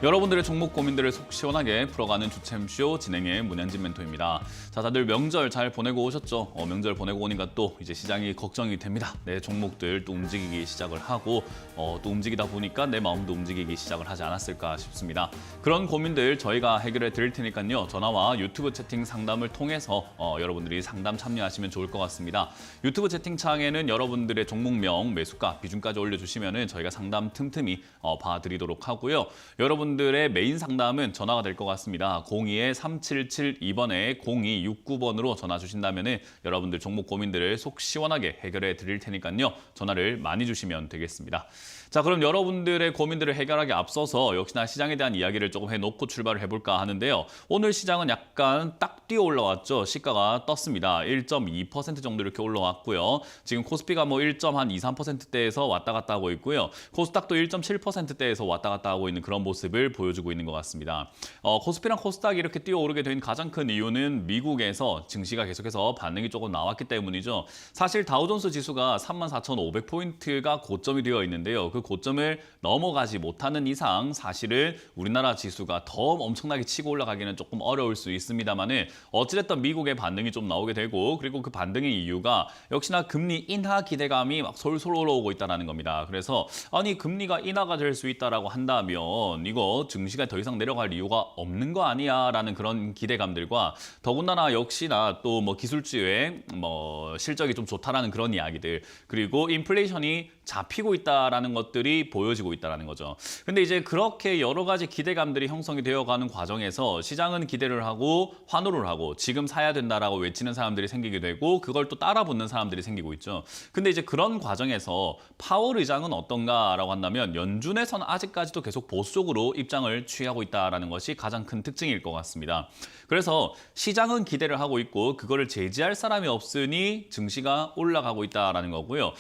여러분들의 종목 고민들을 속 시원하게 풀어가는 주챔쇼 진행의 문현진 멘토입니다. 자, 다들 명절 잘 보내고 오셨죠? 명절 보내고 오니까 또 이제 시장이 걱정이 됩니다. 내 종목들 또 움직이기 시작을 하고 또 움직이다 보니까 내 마음도 움직이기 시작을 하지 않았을까 싶습니다. 그런 고민들 저희가 해결해 드릴 테니까요. 전화와 유튜브 채팅 상담을 통해서 여러분들이 상담 참여하시면 좋을 것 같습니다. 유튜브 채팅창에는 여러분들의 종목명, 매수가, 비중까지 올려주시면 저희가 상담 틈틈이 봐드리도록 하고요. 여러분들의 메인 상담은 전화가 될 것 같습니다. 02-3772번에 0269번으로 전화 주신다면 여러분들 종목 고민들을 속 시원하게 해결해 드릴 테니까요. 전화를 많이 주시면 되겠습니다. 자, 그럼 여러분들의 고민들을 해결하기 앞서서 역시나 시장에 대한 이야기를 조금 해놓고 출발을 해볼까 하는데요. 오늘 시장은 약간 딱 뛰어 올라왔죠. 시가가 떴습니다. 1.2% 정도 이렇게 올라왔고요. 지금 코스피가 뭐 1.23%대에서 왔다 갔다 하고 있고요. 코스닥도 1.7%대에서 왔다 갔다 하고 있는 그런 모습을 보여주고 있는 것 같습니다. 코스피랑 코스닥이 이렇게 뛰어오르게 된 가장 큰 이유는 미국에서 증시가 계속해서 반응이 조금 나왔기 때문이죠. 사실 다우존스 지수가 34,500포인트가 고점이 되어 있는데요. 그 고점을 넘어가지 못하는 이상 사실은 우리나라 지수가 더 엄청나게 치고 올라가기는 조금 어려울 수 있습니다만은 어찌됐든 미국의 반응이 좀 나오게 되고 그리고 그 반등의 이유가 역시나 금리 인하 기대감이 막 솔솔 올라오고 있다는 겁니다. 그래서 아니 금리가 인하가 될 수 있다라고 한다면 이거 증시가 더 이상 내려갈 이유가 없는 거 아니야 라는 그런 기대감들과 더군다나 역시나 또 뭐 기술주의 뭐 실적이 좀 좋다라는 그런 이야기들 그리고 인플레이션이 잡히고 있다라는 것들이 보여지고 있다는 거죠. 근데 이제 그렇게 여러 가지 기대감들이 형성이 되어가는 과정에서 시장은 기대를 하고 환호를 하고 지금 사야 된다라고 외치는 사람들이 생기게 되고 그걸 또 따라 붙는 사람들이 생기고 있죠. 근데 이제 그런 과정에서 파월 의장은 어떤가라고 한다면 연준에서는 아직까지도 계속 보수적으로 입장을 취하고 있다라는 것이 가장 큰 특징일 것 같습니다. 그래서 시장은 기대를 하고 있고 그거를 제지할 사람이 없으니 증시가 올라가고 있다라는 거고요.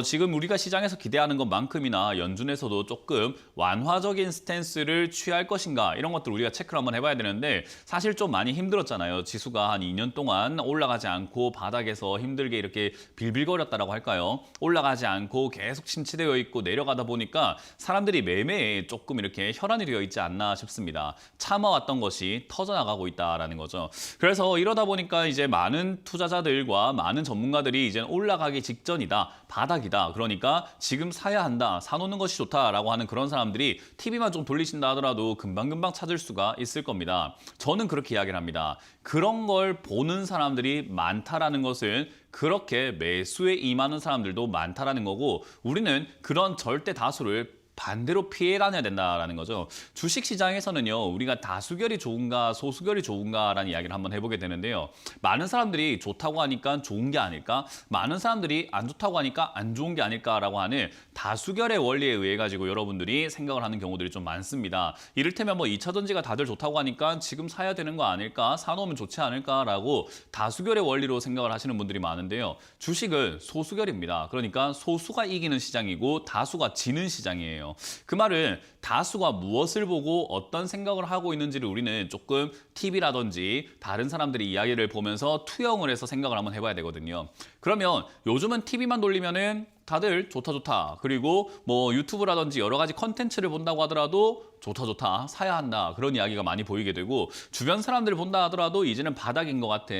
지금 우리가 시장에서 기대하는 것만큼이나 연준에서도 조금 완화적인 스탠스를 취할 것인가 이런 것들 우리가 체크를 한번 해봐야 되는데 사실 좀 많이 힘들었잖아요. 지수가 한 2년 동안 올라가지 않고 바닥에서 힘들게 이렇게 빌빌거렸다라고 할까요? 올라가지 않고 계속 침체되어 있고 내려가다 보니까 사람들이 매매에 조금 이렇게 혈안이 되어 있지 않나 싶습니다. 참아왔던 것이 터져나가고 있다라는 거죠. 그래서 이러다 보니까 이제 많은 투자자들과 많은 전문가들이 이제 올라가기 직전이다, 바닥이다. 그러니까 지금 사야 한다, 사놓는 것이 좋다라고 하는 그런 사람들이 TV만 좀 돌리신다 하더라도 금방금방 찾을 수가 있을 겁니다. 저는 그렇게 이야기를 합니다. 그런 걸 보는 사람들이 많다라는 것은 그렇게 매수에 임하는 사람들도 많다라는 거고 우리는 그런 절대 다수를 반대로 피해 다녀야 된다라는 거죠. 주식시장에서는요. 우리가 다수결이 좋은가 소수결이 좋은가라는 이야기를 한번 해보게 되는데요. 많은 사람들이 좋다고 하니까 좋은 게 아닐까? 많은 사람들이 안 좋다고 하니까 안 좋은 게 아닐까라고 하는 다수결의 원리에 의해 가지고 여러분들이 생각을 하는 경우들이 좀 많습니다. 이를테면 뭐 2차 전지가 다들 좋다고 하니까 지금 사야 되는 거 아닐까? 사놓으면 좋지 않을까라고 다수결의 원리로 생각을 하시는 분들이 많은데요. 주식은 소수결입니다. 그러니까 소수가 이기는 시장이고 다수가 지는 시장이에요. 그 말은 다수가 무엇을 보고 어떤 생각을 하고 있는지를 우리는 조금 TV라든지 다른 사람들이 이야기를 보면서 투영을 해서 생각을 한번 해봐야 되거든요. 그러면 요즘은 TV만 돌리면은 다들 좋다 좋다 그리고 뭐 유튜브라든지 여러 가지 컨텐츠를 본다고 하더라도 좋다 좋다 사야 한다 그런 이야기가 많이 보이게 되고 주변 사람들을 본다 하더라도 이제는 바닥인 것 같아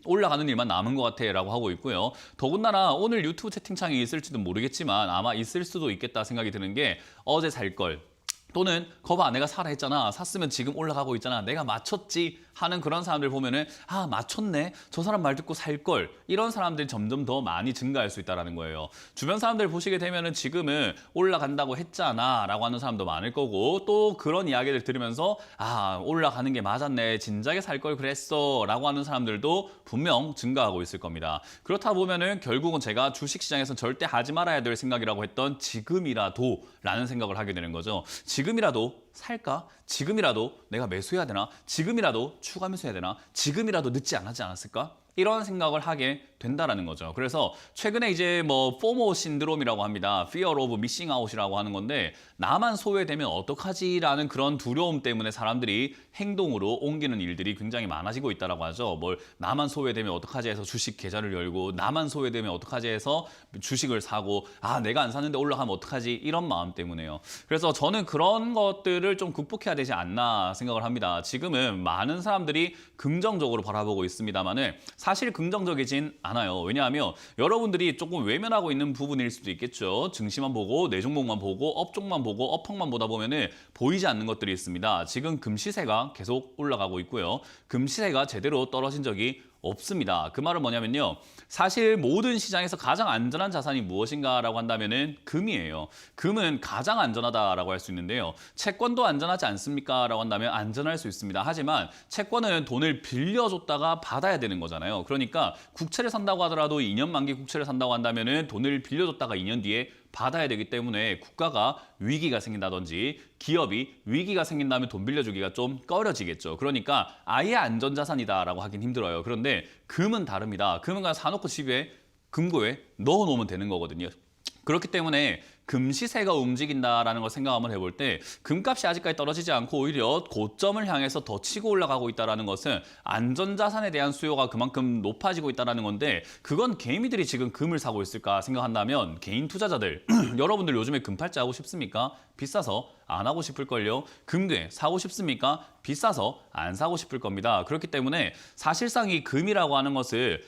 올라가는 일만 남은 것 같아 라고 하고 있고요. 더군다나 오늘 유튜브 채팅창이 있을지도 모르겠지만 아마 있을 수도 있겠다 생각이 드는 게 어제 살 걸 또는 거봐 내가 사라 했잖아 샀으면 지금 올라가고 있잖아 내가 맞췄지 하는 그런 사람들 보면은 아 맞췄네 저 사람 말 듣고 살 걸 이런 사람들이 점점 더 많이 증가할 수 있다는 거예요. 주변 사람들 보시게 되면은 지금은 올라간다고 했잖아 라고 하는 사람도 많을 거고 또 그런 이야기를 들으면서 아 올라가는 게 맞았네 진작에 살 걸 그랬어 라고 하는 사람들도 분명 증가하고 있을 겁니다. 그렇다 보면은 결국은 제가 주식시장에서 절대 하지 말아야 될 생각이라고 했던 지금이라도 라는 생각을 하게 되는 거죠. 지금이라도 살까? 지금이라도 내가 매수해야 되나? 지금이라도 추가 매수해야 되나? 지금이라도 늦지 않았지 않았을까? 이런 생각을 하게 된다라는 거죠. 그래서 최근에 이제 뭐 포모 신드롬이라고 합니다. Fear of Missing Out이라고 하는 건데 나만 소외되면 어떡하지라는 그런 두려움 때문에 사람들이 행동으로 옮기는 일들이 굉장히 많아지고 있다라고 하죠. 뭘 나만 소외되면 어떡하지 해서 주식 계좌를 열고 나만 소외되면 어떡하지 해서 주식을 사고 내가 안 샀는데 올라가면 어떡하지 이런 마음 때문에요. 그래서 저는 그런 것들을 좀 극복해야 되지 않나 생각을 합니다. 지금은 많은 사람들이 긍정적으로 바라보고 있습니다만은 사실 긍정적이진 않아요. 왜냐하면 여러분들이 조금 외면하고 있는 부분일 수도 있겠죠. 증시만 보고 내 종목만 보고 업종만 보고 업황만 보다 보면은 보이지 않는 것들이 있습니다. 지금 금시세가 계속 올라가고 있고요. 금시세가 제대로 떨어진 적이 없습니다. 그 말은 뭐냐면요. 사실 모든 시장에서 가장 안전한 자산이 무엇인가라고 한다면은 금이에요. 금은 가장 안전하다라고 할 수 있는데요. 채권도 안전하지 않습니까? 라고 한다면 안전할 수 있습니다. 하지만 채권은 돈을 빌려줬다가 받아야 되는 거잖아요. 그러니까 국채를 산다고 하더라도 2년 만기 국채를 산다고 한다면은 돈을 빌려줬다가 2년 뒤에 받아야 되기 때문에 국가가 위기가 생긴다든지 기업이 위기가 생긴다면 돈 빌려주기가 좀 꺼려지겠죠. 그러니까 아예 안전자산이다라고 하긴 힘들어요. 그런데 금은 다릅니다. 금은 그냥 사놓고 집에 금고에 넣어놓으면 되는 거거든요. 그렇기 때문에 금시세가 움직인다라는 걸 생각 한번 해볼 때 금값이 아직까지 떨어지지 않고 오히려 고점을 향해서 더 치고 올라가고 있다는 것은 안전자산에 대한 수요가 그만큼 높아지고 있다는 건데 그건 개미들이 지금 금을 사고 있을까 생각한다면 개인 투자자들 여러분들 요즘에 금팔찌 하고 싶습니까? 비싸서 안 하고 싶을걸요. 금괴 사고 싶습니까? 비싸서 안 사고 싶을 겁니다. 그렇기 때문에 사실상 이 금이라고 하는 것을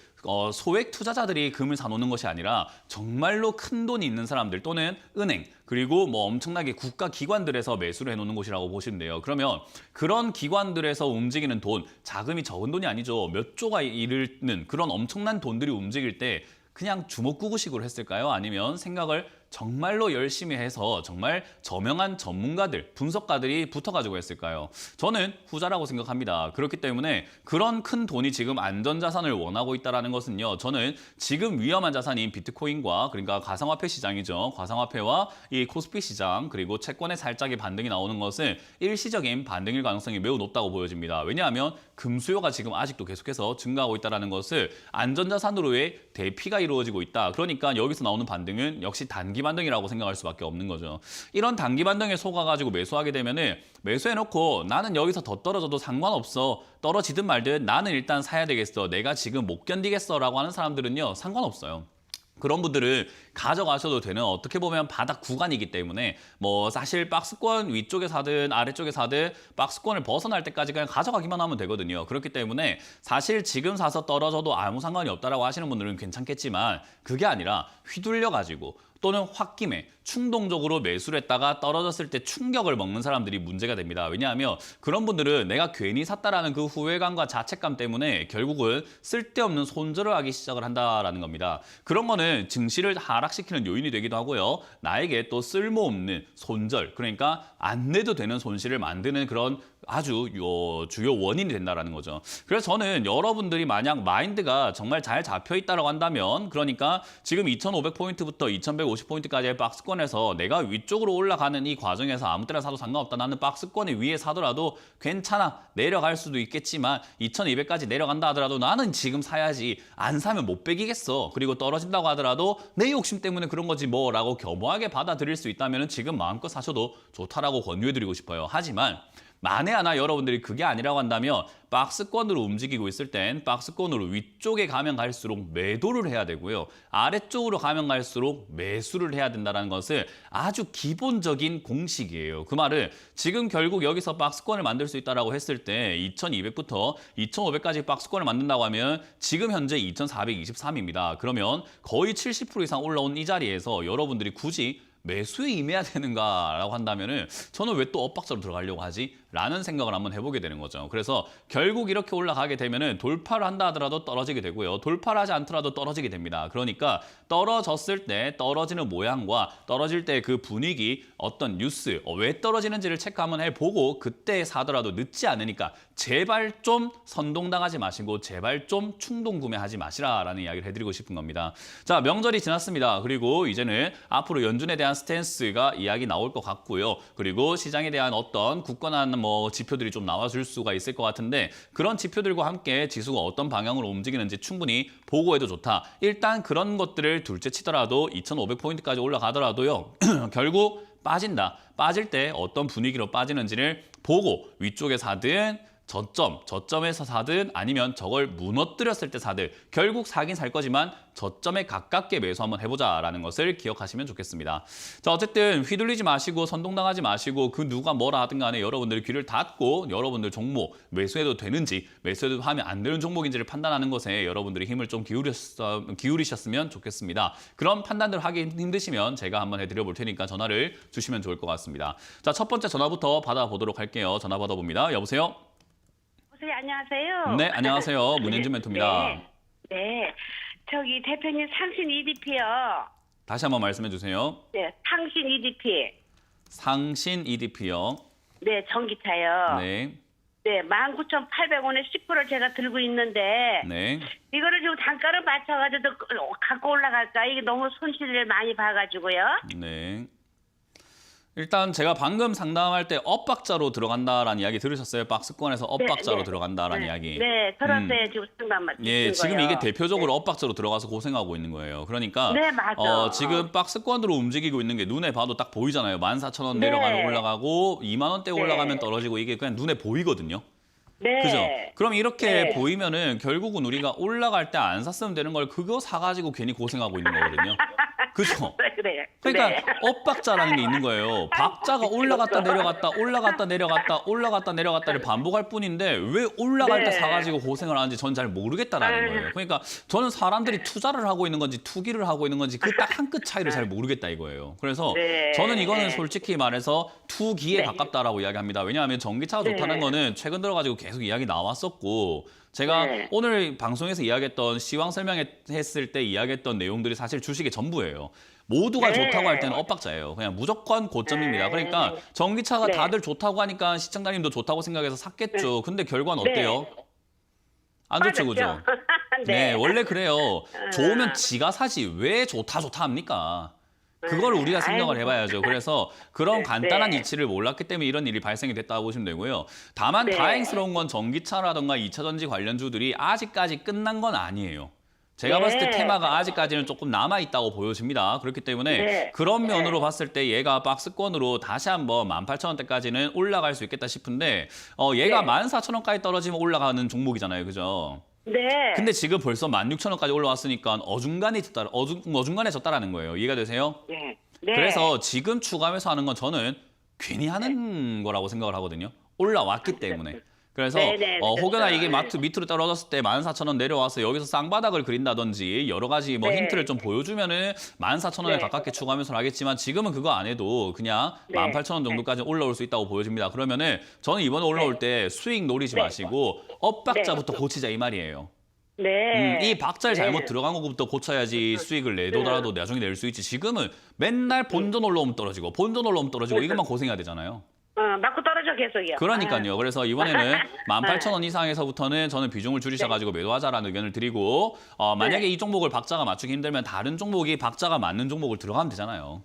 소액 투자자들이 금을 사놓는 것이 아니라 정말로 큰 돈이 있는 사람들 또는 은행 그리고 뭐 엄청나게 국가 기관들에서 매수를 해놓는 곳이라고 보시면 돼요. 그러면 그런 기관들에서 움직이는 돈, 자금이 적은 돈이 아니죠. 몇 조가 이르는 그런 엄청난 돈들이 움직일 때 그냥 주먹구구식으로 했을까요? 아니면 생각을 정말로 열심히 해서 정말 저명한 전문가들, 분석가들이 붙어가지고 했을까요? 저는 후자라고 생각합니다. 그렇기 때문에 그런 큰 돈이 지금 안전자산을 원하고 있다는 것은요. 저는 지금 위험한 자산인 비트코인과 그러니까 가상화폐 시장이죠. 가상화폐와 이 코스피 시장 그리고 채권의 살짝의 반등이 나오는 것은 일시적인 반등일 가능성이 매우 높다고 보여집니다. 왜냐하면 금 수요가 지금 아직도 계속해서 증가하고 있다는 것을 안전자산으로의 대피가 이루어지고 있다. 그러니까 여기서 나오는 반등은 역시 단기 반등이라고 생각할 수밖에 없는 거죠. 이런 단기 반등에 속아가지고 매수하게 되면은 매수해놓고 나는 여기서 더 떨어져도 상관없어. 떨어지든 말든 나는 일단 사야 되겠어. 내가 지금 못 견디겠어라고 하는 사람들은요. 상관없어요. 그런 분들은 가져가셔도 되는 어떻게 보면 바닥 구간이기 때문에 뭐 사실 박스권 위쪽에 사든 아래쪽에 사든 박스권을 벗어날 때까지 그냥 가져가기만 하면 되거든요. 그렇기 때문에 사실 지금 사서 떨어져도 아무 상관이 없다라고 하시는 분들은 괜찮겠지만 그게 아니라 휘둘려가지고 또는 홧김에 충동적으로 매수를 했다가 떨어졌을 때 충격을 먹는 사람들이 문제가 됩니다. 왜냐하면 그런 분들은 내가 괜히 샀다라는 그 후회감과 자책감 때문에 결국은 쓸데없는 손절을 하기 시작을 한다라는 겁니다. 그런 거는 증시를 하락시키는 요인이 되기도 하고요. 나에게 또 쓸모없는 손절, 그러니까 안 내도 되는 손실을 만드는 그런 아주 주요 원인이 된다라는 거죠. 그래서 저는 여러분들이 만약 마인드가 정말 잘 잡혀 있다고 한다면 그러니까 지금 2,500포인트부터 2,150포인트까지의 박스권에서 내가 위쪽으로 올라가는 이 과정에서 아무 때나 사도 상관없다. 나는 박스권의 위에 사더라도 괜찮아. 내려갈 수도 있겠지만 2,200까지 내려간다 하더라도 나는 지금 사야지. 안 사면 못 빼기겠어. 그리고 떨어진다고 하더라도 내 욕심 때문에 그런 거지 뭐라고 겸허하게 받아들일 수 있다면 지금 마음껏 사셔도 좋다라고 권유해드리고 싶어요. 하지만 만에 하나 여러분들이 그게 아니라고 한다면 박스권으로 움직이고 있을 땐 박스권으로 위쪽에 가면 갈수록 매도를 해야 되고요. 아래쪽으로 가면 갈수록 매수를 해야 된다는 것은 아주 기본적인 공식이에요. 그 말은 지금 결국 여기서 박스권을 만들 수 있다고 했을 때 2200부터 2500까지 박스권을 만든다고 하면 지금 현재 2423입니다. 그러면 거의 70% 이상 올라온 이 자리에서 여러분들이 굳이 매수에 임해야 되는가라고 한다면은 저는 왜 또 엇박자로 들어가려고 하지? 라는 생각을 한번 해보게 되는 거죠. 그래서 결국 이렇게 올라가게 되면은 돌파를 한다 하더라도 떨어지게 되고요. 돌파를 하지 않더라도 떨어지게 됩니다. 그러니까 떨어졌을 때 떨어지는 모양과 떨어질 때 그 분위기, 어떤 뉴스, 왜 떨어지는지를 체크 한번 해보고 그때 사더라도 늦지 않으니까 제발 좀 선동당하지 마시고 제발 좀 충동 구매하지 마시라라는 이야기를 해드리고 싶은 겁니다. 자, 명절이 지났습니다. 그리고 이제는 앞으로 연준에 대한 대한 스탠스가 이야기 나올 것 같고요. 그리고 시장에 대한 어떤 굳건한 지표들이 좀 나와줄 수가 있을 것 같은데 그런 지표들과 함께 지수가 어떤 방향으로 움직이는지 충분히 보고해도 좋다. 일단 그런 것들을 둘째 치더라도 2,500포인트까지 올라가더라도요. 결국 빠진다. 빠질 때 어떤 분위기로 빠지는지를 보고 위쪽에 사든 저점에서 사든 아니면 저걸 무너뜨렸을 때 사든 결국 사긴 살 거지만 저점에 가깝게 매수 한번 해보자라는 것을 기억하시면 좋겠습니다. 자, 어쨌든 휘둘리지 마시고 선동당하지 마시고 그 누가 뭐라 하든 간에 여러분들 귀를 닫고 여러분들 종목 매수해도 되는지 매수해도 하면 안 되는 종목인지를 판단하는 것에 여러분들이 힘을 좀 기울이셨으면 좋겠습니다. 그런 판단들 하기 힘드시면 제가 한번 해드려 볼 테니까 전화를 주시면 좋을 것 같습니다. 자, 첫 번째 전화부터 받아보도록 할게요. 전화 받아봅니다. 여보세요? 네, 안녕하세요. 네, 안녕하세요. 문현진 멘토입니다. 네. 저기 대표님 상신 EDP요. 다시 한번 말씀해 주세요. 네, 상신 EDP. 상신 EDP요. 네, 전기차요. 네. 네, 19,800원에 10%를 제가 들고 있는데 네. 이거를 지금 단가를 맞춰가지고 갖고 올라갈까? 이게 너무 손실을 많이 봐가지고요. 네. 일단 제가 방금 상담할 때 엇박자로 들어간다라는 이야기 들으셨어요? 박스권에서 엇박자로 네. 들어간다라는 이야기. 네, 들었어요. 지금 상담 맞 예, 지금 이게 대표적으로 엇박자로 들어가서 고생하고 있는 거예요. 그러니까 네, 맞아. 지금 박스권으로 움직이고 있는 게 눈에 봐도 딱 보이잖아요. 14,000원 네. 내려가면 올라가고 2만 원대 네. 올라가면 떨어지고 이게 그냥 눈에 보이거든요. 네. 그죠? 그럼 이렇게 네. 보이면은 결국은 우리가 올라갈 때 안 샀으면 되는 걸 그거 사가지고 괜히 고생하고 있는 거거든요. 그죠? 그래요. 그러니까 네. 엇박자라는 게 있는 거예요. 박자가 올라갔다 내려갔다 올라갔다 내려갔다 올라갔다 내려갔다를 반복할 뿐인데 왜 올라갈 때 네. 사가지고 고생을 하는지 전 잘 모르겠다라는 거예요. 그러니까 저는 사람들이 투자를 하고 있는 건지 투기를 하고 있는 건지 그 딱 한 끗 차이를 잘 모르겠다 이거예요. 그래서 네. 저는 이거는 네. 솔직히 말해서 투기에 네. 가깝다라고 이야기합니다. 왜냐하면 전기차가 네. 좋다는 거는 최근 들어가지고 계속 이야기 나왔었고 제가 네. 오늘 방송에서 이야기했던 시황 설명했을 때 이야기했던 내용들이 사실 주식의 전부예요. 모두가 네. 좋다고 할 때는 엇박자예요. 그냥 무조건 고점입니다. 네. 그러니까 전기차가 네. 다들 좋다고 하니까 시청자님도 좋다고 생각해서 샀겠죠. 근데 결과는 네. 어때요? 안 좋죠, 그죠? 맞았죠? 네, 원래 그래요. 좋으면 지가 사지 왜 좋다 합니까? 그걸 우리가 생각을 아이고. 해봐야죠. 그래서 그런 네, 간단한 네. 이치를 몰랐기 때문에 이런 일이 발생이 됐다고 보시면 되고요. 다만 네. 다행스러운 건 전기차라던가 2차전지 관련주들이 아직까지 끝난 건 아니에요. 제가 네. 봤을 때 테마가 아직까지는 조금 남아있다고 보여집니다. 그렇기 때문에 네. 그런 면으로 네. 봤을 때 얘가 박스권으로 다시 한번 18,000원대까지는 올라갈 수 있겠다 싶은데 얘가 네. 14,000원까지 떨어지면 올라가는 종목이잖아요. 그죠? 네. 근데 지금 벌써 16,000원까지 올라왔으니까 어중간해 졌다라는 거예요. 이해가 되세요? 네. 네. 그래서 지금 추가매수 하는 건 저는 괜히 하는 거라고 생각을 하거든요. 올라왔기 때문에. 그래서 네네, 혹여나 그렇죠. 이게 밑으로 떨어졌을 때 14,000원 내려와서 여기서 쌍바닥을 그린다든지 여러 가지 네. 힌트를 좀 보여주면은 14,000원에 네. 가깝게 추가매수를 하겠지만 지금은 그거 안 해도 그냥 네. 18,000원 정도까지 올라올 수 있다고 보여집니다. 그러면은 저는 이번에 올라올 때 수익 노리지 네. 마시고 엇박자부터 고치자 이 말이에요. 네. 이 박자를 네. 잘못 들어간 것부터 고쳐야지 수익을 내더라도 나중에 낼 수 있지. 지금은 맨날 본전 올라오면 떨어지고 본전 올라오면 떨어지고 이것만 고생해야 되잖아요. 맞고 떨어져 계속이요. 그러니까요. 그래서 이번에는 18,000원 이상에서부터는 저는 비중을 줄이셔가지고 매도하자라는 의견을 드리고 만약에 이 종목을 박자가 맞추기 힘들면 다른 종목이 박자가 맞는 종목을 들어가면 되잖아요.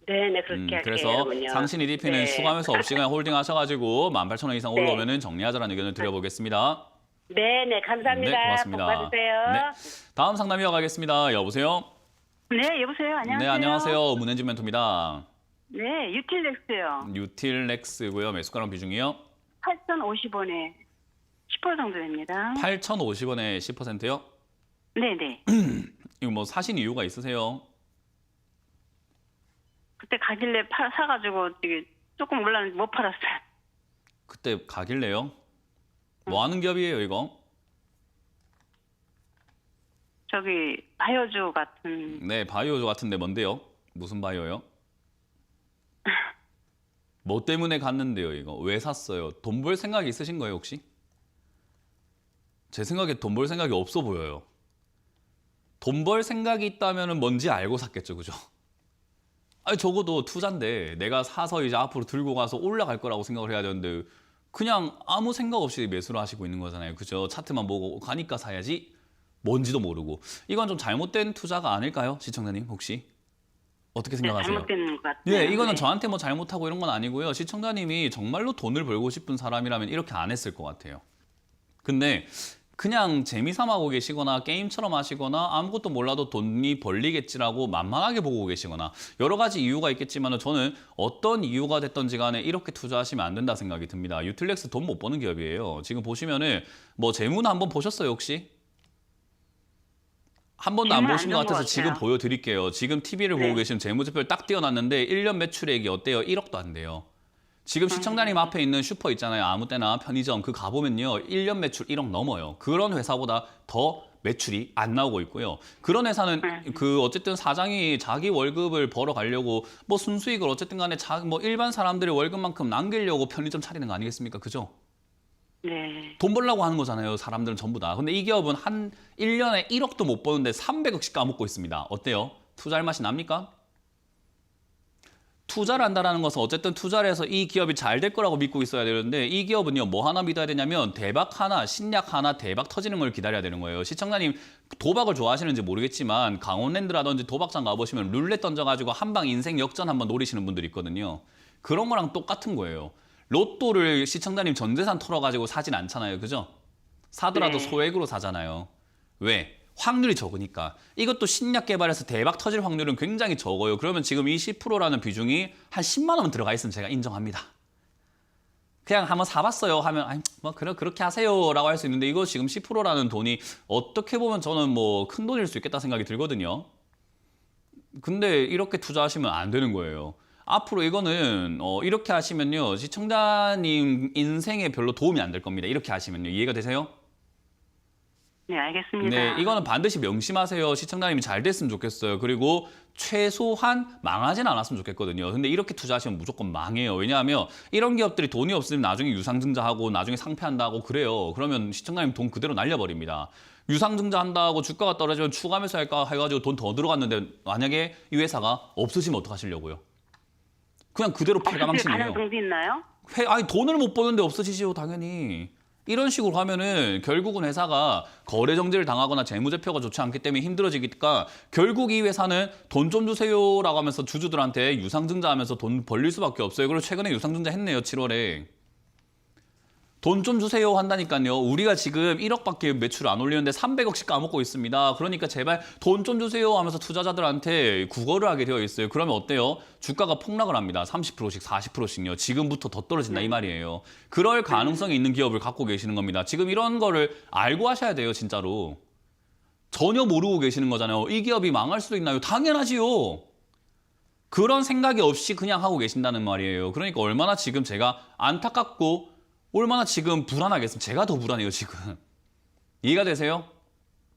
네네 그렇게 그래서 할게요. 상신 EDP는 네. 수감해서 없이 그냥 홀딩하셔가지고 18,000원 이상 네. 올라오면은 정리하자라는 의견을 드려보겠습니다. 네네 감사합니다. 네, 고맙습니다. 복 받으세요. 네, 다음 상담 이어가겠습니다. 여보세요? 네, 여보세요. 안녕하세요. 네, 안녕하세요. 문현진 멘토입니다. 네, 유틸렉스요. 유틸렉스고요. 매수가랑 비중이요? 8,050원에 10% 정도 됩니다. 8,050원에 10%요? 네, 네. 이거 뭐 사신 이유가 있으세요? 그때 가길래 사가지고 되게 조금 올랐는데 못 팔았어요. 그때 가길래요? 뭐 하는 기업이에요, 이거? 저기 바이오주 같은 네, 바이오조 같은데 뭔데요? 무슨 바이오요? 뭐 때문에 갔는데요, 이거? 왜 샀어요? 돈 벌 생각이 있으신 거예요, 혹시? 제 생각에 돈 벌 생각이 없어 보여요. 돈 벌 생각이 있다면 뭔지 알고 샀겠죠, 그죠? 아니, 적어도 투자인데 내가 사서 이제 앞으로 들고 가서 올라갈 거라고 생각을 해야 되는데 그냥 아무 생각 없이 매수를 하시고 있는 거잖아요, 그죠? 차트만 보고 가니까 사야지 뭔지도 모르고 이건 좀 잘못된 투자가 아닐까요, 시청자님 혹시? 어떻게 네, 생각하세요? 잘못된 것 같아요. 예, 이거는 네. 저한테 뭐 잘못하고 이런 건 아니고요. 시청자님이 정말로 돈을 벌고 싶은 사람이라면 이렇게 안 했을 것 같아요. 근데 그냥 재미삼아 하고 계시거나 게임처럼 하시거나 아무것도 몰라도 돈이 벌리겠지라고 만만하게 보고 계시거나 여러 가지 이유가 있겠지만 저는 어떤 이유가 됐던지 간에 이렇게 투자하시면 안 된다 생각이 듭니다. 유틸렉스 돈 못 버는 기업이에요. 지금 보시면은 뭐 재무는 한번 보셨어요, 혹시? 한 번도 안 재무는 보신 것 안본것 같아서 지금 같아요. 보여드릴게요. 지금 TV를 네. 보고 계시면 재무제표를 딱 띄워놨는데 1년 매출액이 어때요? 1억도 안 돼요. 지금 시청자님 앞에 있는 슈퍼 있잖아요. 아무 때나 편의점 그 가보면요. 1년 매출 1억 넘어요. 그런 회사보다 더 매출이 안 나오고 있고요. 그런 회사는 그 어쨌든 사장이 자기 월급을 벌어가려고 뭐 순수익을 어쨌든 간에 뭐 일반 사람들의 월급만큼 남기려고 편의점 차리는 거 아니겠습니까? 그죠? 네. 돈 벌려고 하는 거잖아요. 사람들은 전부 다. 근데 이 기업은 한 1년에 1억도 못 버는데 300억씩 까먹고 있습니다. 어때요? 투자할 맛이 납니까? 투자를 한다는 것은 어쨌든 투자를 해서 이 기업이 잘 될 거라고 믿고 있어야 되는데 이 기업은요. 뭐 하나 믿어야 되냐면 대박 하나, 신약 하나 대박 터지는 걸 기다려야 되는 거예요. 시청자님 도박을 좋아하시는지 모르겠지만 강원랜드라든지 도박장 가보시면 룰렛 던져가지고 한방 인생 역전 한번 노리시는 분들이 있거든요. 그런 거랑 똑같은 거예요. 로또를 시청자님 전 재산 털어가지고 사진 않잖아요. 그죠? 사더라도 네. 소액으로 사잖아요. 왜? 확률이 적으니까. 이것도 신약 개발해서 대박 터질 확률은 굉장히 적어요. 그러면 지금 이 10%라는 비중이 한 10만 원 들어가 있으면 제가 인정합니다. 그냥 한번 사봤어요 하면 아니, 뭐 그렇게 하세요라고 할 수 있는데 이거 지금 10%라는 돈이 어떻게 보면 저는 뭐 큰 돈일 수 있겠다 생각이 들거든요. 근데 이렇게 투자하시면 안 되는 거예요. 앞으로 이거는 이렇게 하시면요. 시청자님 인생에 별로 도움이 안 될 겁니다. 이렇게 하시면요. 이해가 되세요? 네, 알겠습니다. 네, 이거는 반드시 명심하세요. 시청자님이 잘 됐으면 좋겠어요. 그리고 최소한 망하진 않았으면 좋겠거든요. 근데 이렇게 투자하시면 무조건 망해요. 왜냐하면 이런 기업들이 돈이 없으면 나중에 유상증자하고 나중에 상폐한다고 그래요. 그러면 시청자님 돈 그대로 날려버립니다. 유상증자 한다고 주가가 떨어지면 추가 매수할까 해가지고 돈 더 들어갔는데 만약에 이 회사가 없어지면 어떡하시려고요? 그냥 그대로 없을 패가망신이에요. 가능성도 있나요? 아니 돈을 못 버는데 없어지지요 당연히. 이런 식으로 하면은 결국은 회사가 거래 정지를 당하거나 재무제표가 좋지 않기 때문에 힘들어지니까 결국 이 회사는 돈 좀 주세요라고 하면서 주주들한테 유상증자하면서 돈 벌릴 수밖에 없어요. 그리고 최근에 유상증자 했네요. 7월에. 돈 좀 주세요 한다니까요. 우리가 지금 1억밖에 매출 안 올리는데 300억씩 까먹고 있습니다. 그러니까 제발 돈 좀 주세요 하면서 투자자들한테 구걸을 하게 되어 있어요. 그러면 어때요? 주가가 폭락을 합니다. 30%씩 40%씩요. 지금부터 더 떨어진다 이 말이에요. 그럴 가능성이 있는 기업을 갖고 계시는 겁니다. 지금 이런 거를 알고 하셔야 돼요. 진짜로. 전혀 모르고 계시는 거잖아요. 이 기업이 망할 수도 있나요? 당연하지요. 그런 생각이 없이 그냥 하고 계신다는 말이에요. 그러니까 얼마나 지금 제가 안타깝고 얼마나 지금 불안하겠습니까? 제가 더 불안해요, 지금. 이해가 되세요?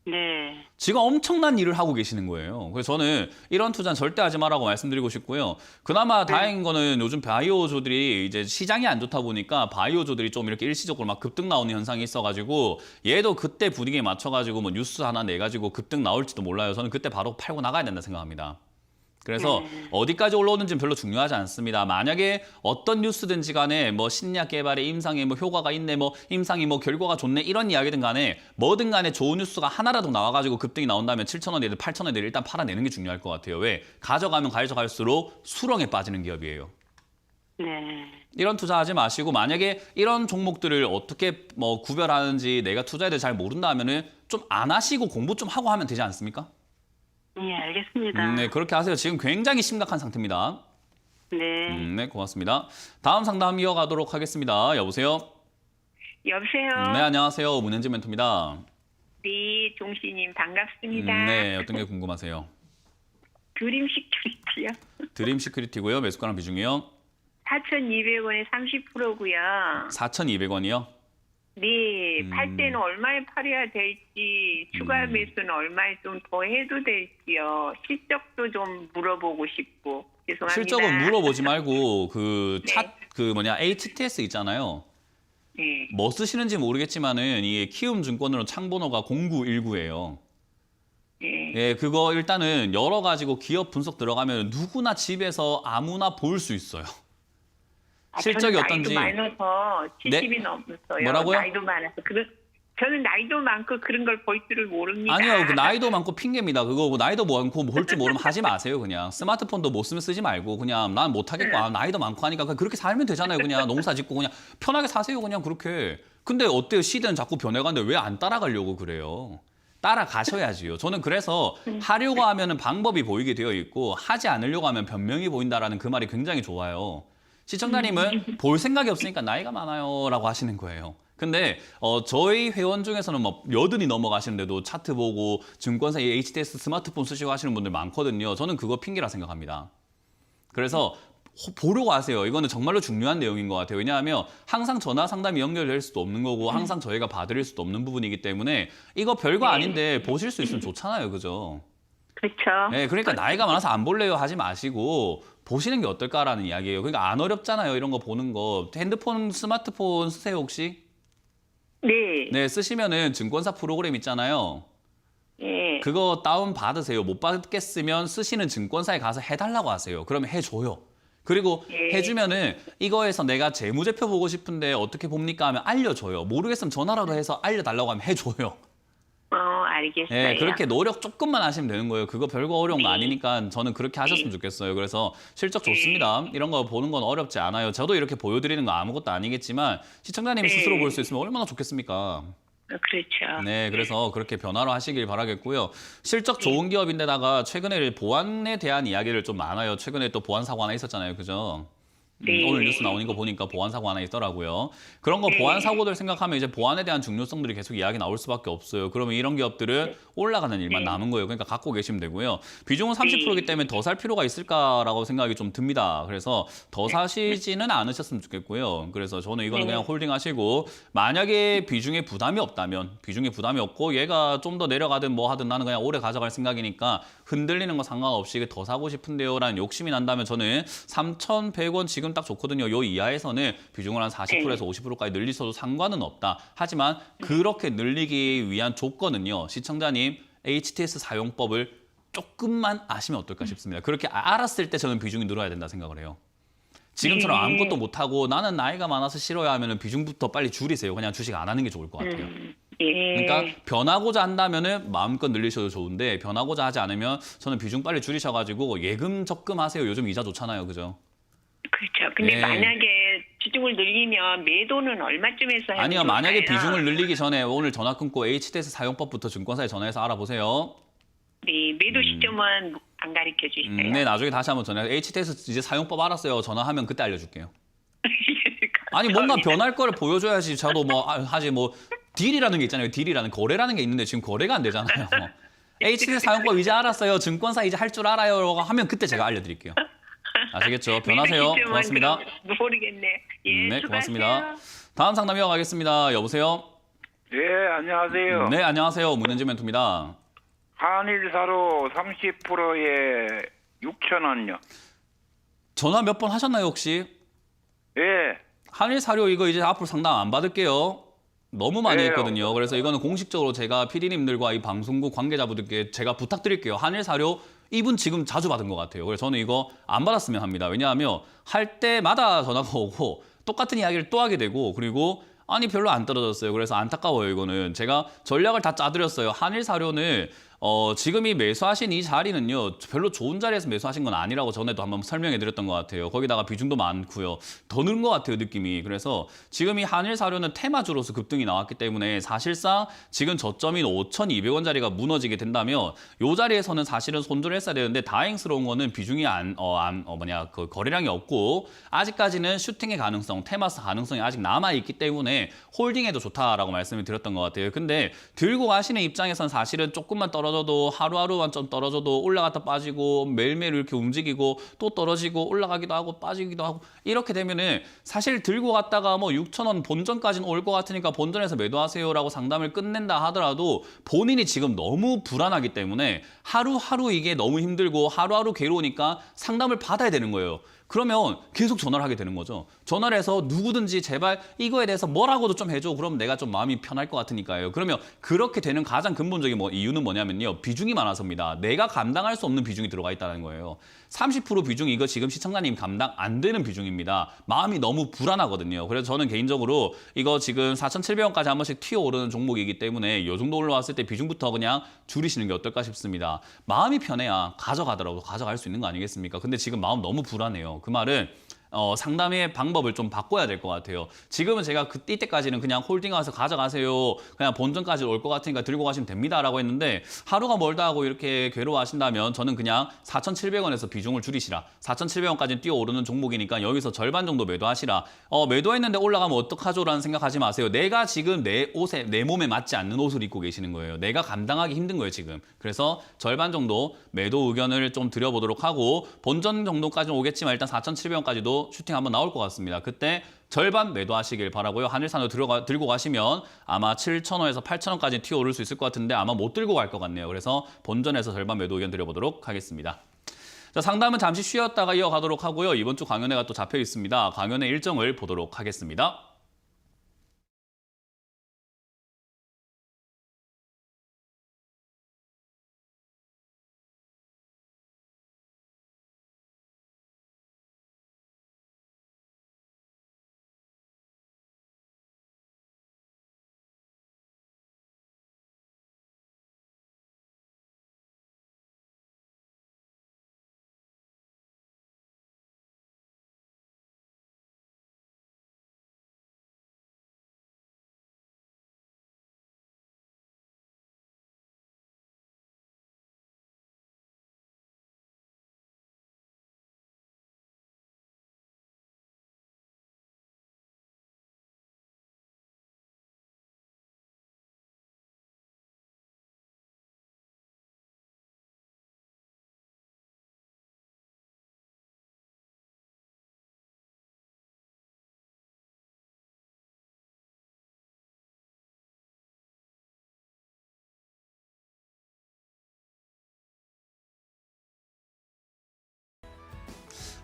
네. 지금 엄청난 일을 하고 계시는 거예요. 그래서 저는 이런 투자는 절대 하지 말라고 말씀드리고 싶고요. 그나마 다행인 거는 요즘 바이오조들이 이제 시장이 안 좋다 보니까 바이오조들이 좀 이렇게 일시적으로 막 급등 나오는 현상이 있어가지고 얘도 그때 분위기에 맞춰가지고 뭐 뉴스 하나 내가지고 급등 나올지도 몰라요. 저는 그때 바로 팔고 나가야 된다 생각합니다. 그래서 어디까지 올라오는지는 별로 중요하지 않습니다. 만약에 어떤 뉴스든지 간에 뭐 신약 개발에 임상에 뭐 효과가 있네, 뭐 임상이 뭐 결과가 좋네 이런 이야기든 간에 뭐든 간에 좋은 뉴스가 하나라도 나와가지고 급등이 나온다면 7,000원이든 8,000원이든 일단 팔아내는 게 중요할 것 같아요. 왜? 가져가면 가져갈수록 수렁에 빠지는 기업이에요. 네. 이런 투자하지 마시고 만약에 이런 종목들을 어떻게 뭐 구별하는지 내가 투자에 대해 잘 모른다 하면은 좀 안 하시고 공부 좀 하고 하면 되지 않습니까? 예, 알겠습니다. 네, 그렇게 하세요. 지금 굉장히 심각한 상태입니다. 네. 네, 고맙습니다. 다음 상담 이어가도록 하겠습니다. 여보세요? 여보세요. 네, 안녕하세요. 문현진 멘토입니다. 네, 종씨님 반갑습니다. 네, 어떤 게 궁금하세요? 드림 시큐리티요. 드림 시큐리티고요. 매수가랑 비중이요? 4,200원에 30%고요. 4,200원이요? 네, 팔 때는 얼마에 팔아야 될지, 추가 매수는 얼마에 좀 더 해도 될지요. 실적도 좀 물어보고 싶고. 죄송합니다. 실적은 물어보지 말고 네. HTS 있잖아요. 네. 뭐 쓰시는지 모르겠지만은 이게 키움증권으로 창번호가 0919예요. 네. 예, 그거 일단은 열어가지고 기업 분석 들어가면 누구나 집에서 아무나 볼 수 있어요. 실적이 저는 어떤지. 나이도 많아서 70이 네? 넘었어요. 뭐라고요? 나이도 많아서. 저는 나이도 많고 그런 걸 볼 줄을 모릅니다. 아니요, 그 나이도 많고 핑계입니다. 그거 뭐 나이도 많고 볼 줄 모르면 하지 마세요. 그냥 스마트폰도 못 쓰면 쓰지 말고 그냥 난 못하겠고 나이도 많고 하니까 그냥 그렇게 살면 되잖아요. 그냥 농사 짓고 그냥 편하게 사세요. 그냥 그렇게. 근데 어때요? 시대는 자꾸 변해가는데 왜 안 따라가려고 그래요? 따라가셔야지요. 저는 그래서 하려고 하면은 방법이 보이게 되어 있고 하지 않으려고 하면 변명이 보인다라는 그 말이 굉장히 좋아요. 시청자님은 볼 생각이 없으니까 나이가 많아요라고 하시는 거예요. 근데 저희 회원 중에서는 뭐 80이 넘어가시는데도 차트 보고 증권사 HTS 스마트폰 쓰시고 하시는 분들 많거든요. 저는 그거 핑계라 생각합니다. 그래서 보려고 하세요. 이거는 정말로 중요한 내용인 것 같아요. 왜냐하면 항상 전화 상담이 연결될 수도 없는 거고 항상 저희가 봐드릴 수도 없는 부분이기 때문에 이거 별거 아닌데 보실 수 있으면 좋잖아요. 그죠? 그렇죠. 네, 그러니까 나이가 많아서 안 볼래요 하지 마시고 보시는 게 어떨까라는 이야기예요. 그러니까 안 어렵잖아요. 이런 거 보는 거. 핸드폰, 스마트폰 쓰세요 혹시? 네. 네, 쓰시면은 증권사 프로그램 있잖아요. 예. 그거 다운 받으세요. 못 받겠으면 쓰시는 증권사에 가서 해달라고 하세요. 그러면 해줘요. 그리고 예. 해주면은 이거에서 내가 재무제표 보고 싶은데 어떻게 봅니까 하면 알려줘요. 모르겠으면 전화라도 해서 알려달라고 하면 해줘요. 알겠어요. 네, 그렇게 노력 조금만 하시면 되는 거예요. 그거 별거 어려운 거 네. 아니니까 저는 그렇게 하셨으면 좋겠어요. 그래서 실적 좋습니다. 이런 거 보는 건 어렵지 않아요. 저도 이렇게 보여드리는 거 아무것도 아니겠지만 시청자님이 네. 스스로 볼 수 있으면 얼마나 좋겠습니까? 그렇죠. 네, 그래서 그렇게 변화로 하시길 바라겠고요. 실적 좋은 기업인데다가 최근에 보안에 대한 이야기를 좀 많아요. 최근에 또 보안 사고 하나 있었잖아요. 그죠? 네. 오늘 뉴스 나오는 거 보니까 보안 사고 하나 있더라고요. 그런 거 보안 사고들 생각하면 이제 보안에 대한 중요성들이 계속 이야기 나올 수밖에 없어요. 그러면 이런 기업들은 올라가는 일만 남은 거예요. 그러니까 갖고 계시면 되고요. 비중은 30%이기 때문에 더 살 필요가 있을까라고 생각이 좀 듭니다. 그래서 더 사시지는 않으셨으면 좋겠고요. 그래서 저는 이거는 그냥 홀딩 하시고 만약에 비중에 부담이 없다면 비중에 부담이 없고 얘가 좀 더 내려가든 뭐 하든 나는 그냥 오래 가져갈 생각이니까 흔들리는 거 상관없이 더 사고 싶은데요라는 욕심이 난다면 저는 3,100원 지금 딱 좋거든요. 요 이하에서는 비중을 한 40%에서 50%까지 늘리셔도 상관은 없다. 하지만 그렇게 늘리기 위한 조건은요. 시청자님 HTS 사용법을 조금만 아시면 어떨까 싶습니다. 그렇게 알았을 때 저는 비중이 늘어야 된다 생각을 해요. 지금처럼 아무것도 못하고 나는 나이가 많아서 싫어야 하면 비중부터 빨리 줄이세요. 그냥 주식 안 하는 게 좋을 것 같아요. 예. 그러니까 변하고자 한다면은 마음껏 늘리셔도 좋은데 변하고자 하지 않으면 저는 비중 빨리 줄이셔가지고 예금 적금 하세요. 요즘 이자 좋잖아요. 그죠? 그렇죠. 근데 네. 만약에 비중을 늘리면 매도는 얼마쯤에서 하면 아니요. 만약에 좋을까요? 비중을 늘리기 전에 오늘 전화 끊고 HTS 사용법부터 증권사에 전화해서 알아보세요. 네, 매도 시점은 안 가르쳐 주시나요? 네, 나중에 다시 한번 전화. HTS 이제 사용법 알았어요. 전화하면 그때 알려줄게요. 아니 뭔가 변할 거를 보여줘야지. 저도 뭐 하지 뭐 딜이라는 게 있잖아요. 딜이라는 거래라는 게 있는데 지금 거래가 안 되잖아요. HTS 사용법 이제 알았어요. 증권사 이제 할 줄 알아요. 하면 그때 제가 알려드릴게요. 아시겠죠? 변하세요. 매도 시점은 고맙습니다. 그럼 모르겠네. 예, 네, 수고하세요. 고맙습니다. 다음 상담 이어가겠습니다. 여보세요? 예, 안녕하세요. 네, 안녕하세요. 문현지 멘토입니다. 한일사로 30%에 6,000원요. 전화 몇 번 하셨나요, 혹시? 예, 한일 사료 이거 이제 앞으로 상담 안 받을게요. 너무 많이 네, 했거든요. 그래서 이거는 공식적으로 제가 PD님들과 이 방송국 관계자분들께 제가 부탁드릴게요. 한일 사료 이분 지금 자주 받은 것 같아요. 그래서 저는 이거 안 받았으면 합니다. 왜냐하면 할 때마다 전화가 오고 똑같은 이야기를 또 하게 되고 그리고 아니 별로 안 떨어졌어요. 그래서 안타까워요. 이거는 제가 전략을 다 짜드렸어요. 한일 사료는 지금 이 매수하신 이 자리는요 별로 좋은 자리에서 매수하신 건 아니라고 전에도 한번 설명해 드렸던 것 같아요. 거기다가 비중도 많고요. 더 는 것 같아요 느낌이. 그래서 지금 이 한일 사료는 테마주로서 급등이 나왔기 때문에 사실상 지금 저점인 5,200원 자리가 무너지게 된다면 이 자리에서는 사실은 손절을 했어야 되는데 다행스러운 거는 비중이 그 거래량이 없고 아직까지는 슈팅의 가능성, 테마스 가능성이 아직 남아 있기 때문에 홀딩해도 좋다라고 말씀을 드렸던 것 같아요. 근데 들고 가시는 입장에선 사실은 조금만 떨어져도 하루하루만 좀 떨어져도 올라갔다 빠지고 매일매일 이렇게 움직이고 또 떨어지고 올라가기도 하고 빠지기도 하고 이렇게 되면은 사실 들고 갔다가 뭐 6,000원 본전까지는 올 것 같으니까 본전에서 매도하세요라고 상담을 끝낸다 하더라도 본인이 지금 너무 불안하기 때문에 하루하루 이게 너무 힘들고 하루하루 괴로우니까 상담을 받아야 되는 거예요. 그러면 계속 전화를 하게 되는 거죠. 전화를 해서 누구든지 제발 이거에 대해서 뭐라고도 좀 해줘. 그럼 내가 좀 마음이 편할 것 같으니까요. 그러면 그렇게 되는 가장 근본적인 이유는 뭐냐면요. 비중이 많아서입니다. 내가 감당할 수 없는 비중이 들어가 있다는 거예요. 30% 비중 이거 지금 시청자님 감당 안 되는 비중입니다. 마음이 너무 불안하거든요. 그래서 저는 개인적으로 이거 지금 4,700원까지 한 번씩 튀어오르는 종목이기 때문에 이 정도 올라왔을 때 비중부터 그냥 줄이시는 게 어떨까 싶습니다. 마음이 편해야 가져가더라도 가져갈 수 있는 거 아니겠습니까? 근데 지금 마음 너무 불안해요. 그 말은 상담의 방법을 좀 바꿔야 될 것 같아요. 지금은 제가 이때까지는 그냥 홀딩해서 가져가세요. 그냥 본전까지 올 것 같으니까 들고 가시면 됩니다라고 했는데 하루가 멀다 하고 이렇게 괴로워하신다면 저는 그냥 4,700원에서 비중을 줄이시라. 4,700원까지 뛰어오르는 종목이니까 여기서 절반 정도 매도하시라. 매도했는데 올라가면 어떡하죠라는 생각하지 마세요. 내가 지금 내 옷에 내 몸에 맞지 않는 옷을 입고 계시는 거예요. 내가 감당하기 힘든 거예요 지금. 그래서 절반 정도 매도 의견을 좀 드려보도록 하고 본전 정도까지는 오겠지만 일단 4,700원까지도 슈팅 한번 나올 것 같습니다. 그때 절반 매도하시길 바라고요. 한일산으로 들고 가시면 아마 7,000원에서 8,000원까지 튀어오를 수 있을 것 같은데 아마 못 들고 갈 것 같네요. 그래서 본전에서 절반 매도 의견 드려보도록 하겠습니다. 자, 상담은 잠시 쉬었다가 이어가도록 하고요. 이번 주 강연회가 또 잡혀 있습니다. 강연회 일정을 보도록 하겠습니다.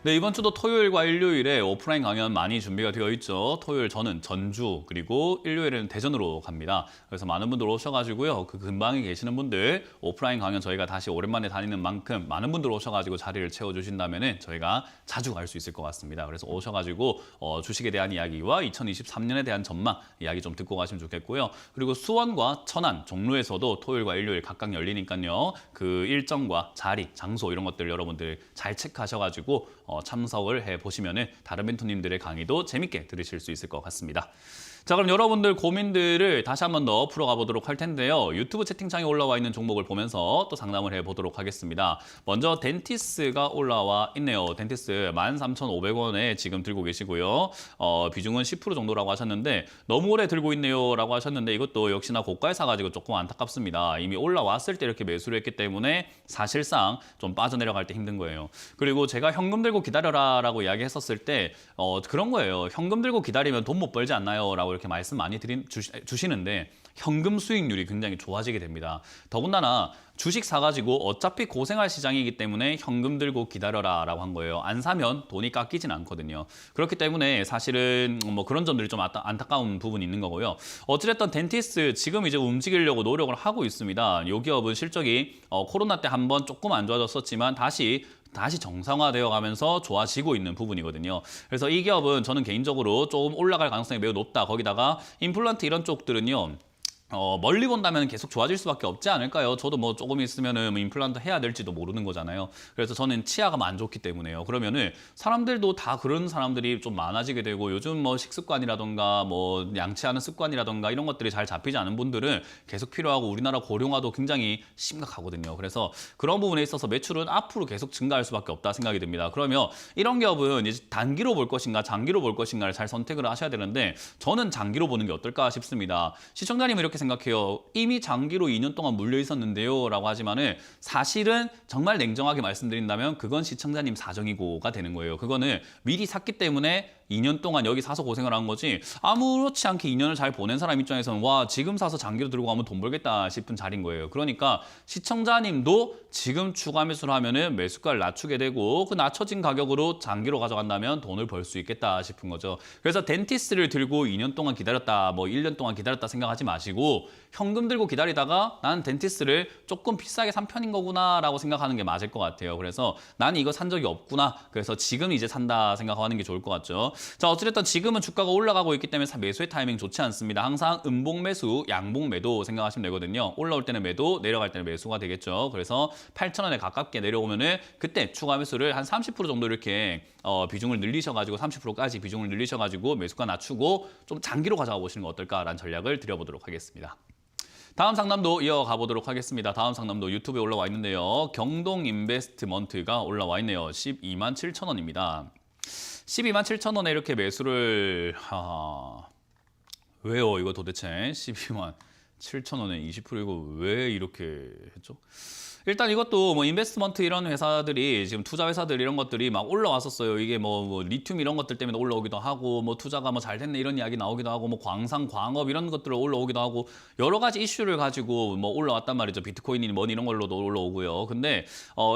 네, 이번 주도 토요일과 일요일에 오프라인 강연 많이 준비가 되어 있죠. 토요일 저는 전주, 그리고 일요일에는 대전으로 갑니다. 그래서 많은 분들 오셔가지고요. 그 근방에 계시는 분들 오프라인 강연 저희가 다시 오랜만에 다니는 만큼 많은 분들 오셔가지고 자리를 채워주신다면은 저희가 자주 갈 수 있을 것 같습니다. 그래서 오셔가지고 주식에 대한 이야기와 2023년에 대한 전망 이야기 좀 듣고 가시면 좋겠고요. 그리고 수원과 천안, 종로에서도 토요일과 일요일 각각 열리니까요. 그 일정과 자리, 장소 이런 것들 여러분들 잘 체크하셔가지고 참석을 해보시면 다른 멘토님들의 강의도 재밌게 들으실 수 있을 것 같습니다. 자, 그럼 여러분들 고민들을 다시 한 번 더 풀어가 보도록 할 텐데요. 유튜브 채팅창에 올라와 있는 종목을 보면서 또 상담을 해보도록 하겠습니다. 먼저 덴티스가 올라와 있네요. 덴티스 13,500원에 지금 들고 계시고요. 비중은 10% 정도라고 하셨는데 너무 오래 들고 있네요 라고 하셨는데 이것도 역시나 고가에 사가지고 조금 안타깝습니다. 이미 올라왔을 때 이렇게 매수를 했기 때문에 사실상 좀 빠져내려갈 때 힘든 거예요. 그리고 제가 현금 들고 기다려라 라고 이야기했었을 때 그런 거예요. 현금 들고 기다리면 돈 못 벌지 않나요? 라고 이렇게 말씀 많이 주시는데 현금 수익률이 굉장히 좋아지게 됩니다. 더군다나 주식 사가지고 어차피 고생할 시장이기 때문에 현금 들고 기다려라 라고 한 거예요. 안 사면 돈이 깎이진 않거든요. 그렇기 때문에 사실은 뭐 그런 점들이 좀 안타까운 부분이 있는 거고요. 어찌됐든 덴티스 지금 이제 움직이려고 노력을 하고 있습니다. 이 기업은 실적이 코로나 때 한번 조금 안 좋아졌었지만 다시 정상화되어 가면서 좋아지고 있는 부분이거든요. 그래서 이 기업은 저는 개인적으로 조금 올라갈 가능성이 매우 높다. 거기다가 임플란트 이런 쪽들은요. 멀리 본다면 계속 좋아질 수밖에 없지 않을까요? 저도 뭐 조금 있으면은 임플란트 해야 될지도 모르는 거잖아요. 그래서 저는 치아가 안 좋기 때문에요. 그러면은 사람들도 다 그런 사람들이 좀 많아지게 되고 요즘 뭐 식습관이라던가 뭐 양치하는 습관이라던가 이런 것들이 잘 잡히지 않은 분들은 계속 필요하고 우리나라 고령화도 굉장히 심각하거든요. 그래서 그런 부분에 있어서 매출은 앞으로 계속 증가할 수밖에 없다 생각이 듭니다. 그러면 이런 기업은 이제 단기로 볼 것인가 장기로 볼 것인가를 잘 선택을 하셔야 되는데 저는 장기로 보는 게 어떨까 싶습니다. 시청자님은 이렇게 생각해요. 이미 장기로 2년 동안 물려 있었는데요 라고 하지만은 사실은 정말 냉정하게 말씀드린다면 그건 시청자님 사정이고가 되는 거예요. 그거는 미리 샀기 때문에 2년 동안 여기 사서 고생을 한 거지 아무렇지 않게 2년을 잘 보낸 사람 입장에서는 와 지금 사서 장기로 들고 가면 돈 벌겠다 싶은 자리인 거예요. 그러니까 시청자님도 지금 추가 매수를 하면은 매수가를 낮추게 되고 그 낮춰진 가격으로 장기로 가져간다면 돈을 벌 수 있겠다 싶은 거죠. 그래서 덴티스를 들고 2년 동안 기다렸다, 뭐 1년 동안 기다렸다 생각하지 마시고 현금 들고 기다리다가 나는 덴티스를 조금 비싸게 산 편인 거구나라고 생각하는 게 맞을 것 같아요. 그래서 나는 이거 산 적이 없구나. 그래서 지금 이제 산다 생각하는 게 좋을 것 같죠. 자, 어찌됐든 지금은 주가가 올라가고 있기 때문에 매수의 타이밍 좋지 않습니다. 항상 음봉 매수, 양봉 매도 생각하시면 되거든요. 올라올 때는 매도, 내려갈 때는 매수가 되겠죠. 그래서 8,000원에 가깝게 내려오면은 그때 추가 매수를 한 30% 정도 이렇게 비중을 늘리셔가지고 30%까지 비중을 늘리셔가지고 매수가 낮추고 좀 장기로 가져가 보시는 거 어떨까라는 전략을 드려보도록 하겠습니다. 다음 상담도 이어가 보도록 하겠습니다. 다음 상담도 유튜브에 올라와 있는데요. 경동 인베스트먼트가 올라와 있네요. 12만 7,000원입니다. 12만 7,000원에 이렇게 매수를 왜요? 이거 도대체 12만 7,000원에 20% 이거 왜 이렇게 했죠? 일단 이것도 뭐 인베스트먼트 이런 회사들이 지금 투자 회사들 이런 것들이 막 올라왔었어요. 이게 뭐 리튬 이런 것들 때문에 올라오기도 하고 뭐 투자가 뭐 잘 됐네 이런 이야기 나오기도 하고 뭐 광산 광업 이런 것들로 올라오기도 하고 여러 가지 이슈를 가지고 뭐 올라왔단 말이죠. 비트코인이니 뭐니 이런 걸로도 올라오고요. 근데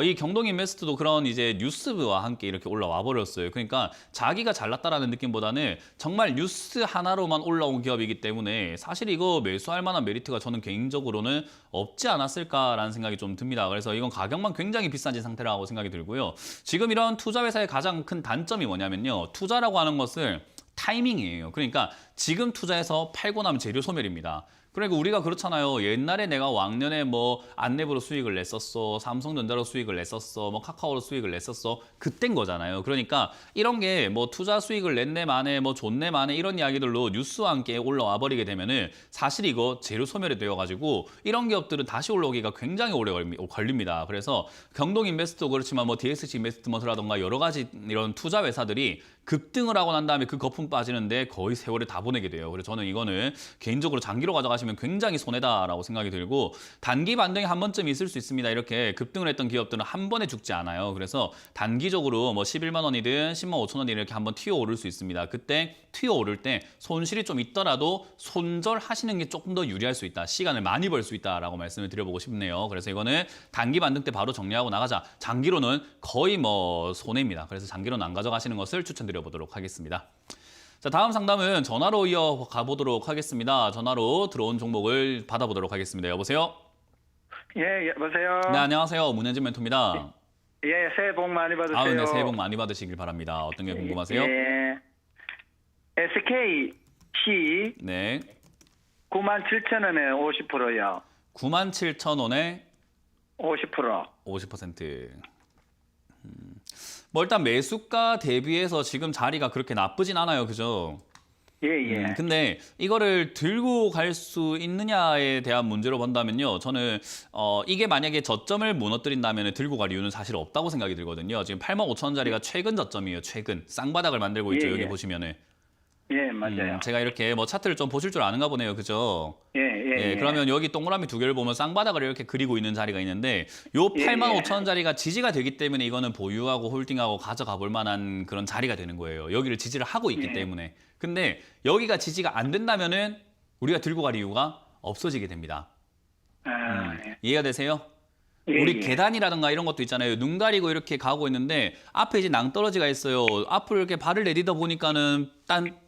이 경동 인베스트도 그런 이제 뉴스와 함께 이렇게 올라와 버렸어요. 그러니까 자기가 잘났다라는 느낌보다는 정말 뉴스 하나로만 올라온 기업이기 때문에 사실 이거 매수할 만한 메리트가 저는 개인적으로는 없지 않았을까라는 생각이 좀 듭니다. 그래서 이건 가격만 굉장히 비싼진 상태라고 생각이 들고요. 지금 이런 투자 회사의 가장 큰 단점이 뭐냐면요. 투자라고 하는 것을 타이밍이에요. 그러니까 지금 투자해서 팔고 나면 재료 소멸입니다. 그러니까 우리가 그렇잖아요. 옛날에 내가 왕년에 뭐 안내부로 수익을 냈었어. 삼성전자로 수익을 냈었어. 뭐 카카오로 수익을 냈었어. 그땐 거잖아요. 그러니까 이런 게 뭐 투자 수익을 냈네 마네 뭐 좋네 마네 이런 이야기들로 뉴스와 함께 올라와 버리게 되면은 사실 이거 재료 소멸이 되어가지고 이런 기업들은 다시 올라오기가 굉장히 오래 걸립니다. 그래서 경동 인베스트도 그렇지만 뭐 DSC 인베스트먼트라던가 여러 가지 이런 투자 회사들이 급등을 하고 난 다음에 그 거품 빠지는데 거의 세월을 다 보내게 돼요. 그래서 저는 이거는 개인적으로 장기로 가져가시면 굉장히 손해다라고 생각이 들고 단기 반등이 한 번쯤 있을 수 있습니다. 이렇게 급등을 했던 기업들은 한 번에 죽지 않아요. 그래서 단기적으로 뭐 11만 원이든 10만 5천 원이 이렇게 한번 튀어오를 수 있습니다. 그때 튀어오를 때 손실이 좀 있더라도 손절하시는 게 조금 더 유리할 수 있다. 시간을 많이 벌 수 있다라고 말씀을 드려보고 싶네요. 그래서 이거는 단기 반등 때 바로 정리하고 나가자. 장기로는 거의 뭐 손해입니다. 그래서 장기로는 안 가져가시는 것을 추천드립니다. 보도록 하겠습니다. 자, 다음 상담은 전화로 이어가 보도록 하겠습니다. 전화로 들어온 종목을 받아보도록 하겠습니다. 여보세요? 예, 여보세요? 네, 안녕하세요. 문현진 멘토입니다. 예, 새해 복 많이 받으세요. 네, 새해 복 많이 받으시길 바랍니다. 어떤 게 궁금하세요? 예. SKC 네. 97,000원에 50%요. 97,000원에 50%. 50%. 뭐 일단 매수가 대비해서 지금 자리가 그렇게 나쁘진 않아요. 그죠? 예, 예. 근데 이거를 들고 갈 수 있느냐에 대한 문제로 본다면요. 저는 이게 만약에 저점을 무너뜨린다면 들고 갈 이유는 사실 없다고 생각이 들거든요. 지금 85,000원짜리가 최근 저점이에요. 최근. 쌍바닥을 만들고 있죠. 예, 여기 예. 보시면은. 예, 맞아요. 제가 이렇게 뭐 차트를 좀 보실 줄 아는가 보네요. 그죠? 예, 예. 예, 그러면 여기 동그라미 두 개를 보면 쌍바닥을 이렇게 그리고 있는 자리가 있는데 요 예, 85,000원짜리가 지지가 되기 때문에 이거는 보유하고 홀딩하고 가져가 볼 만한 그런 자리가 되는 거예요. 여기를 지지를 하고 있기 예. 때문에. 근데 여기가 지지가 안 된다면은 우리가 들고 갈 이유가 없어지게 됩니다. 예. 이해가 되세요? 예, 우리 예. 계단이라든가 이런 것도 있잖아요. 눈 가리고 이렇게 가고 있는데 앞에 이제 낭떠러지가 있어요. 앞으로 이렇게 발을 내딛다 보니까는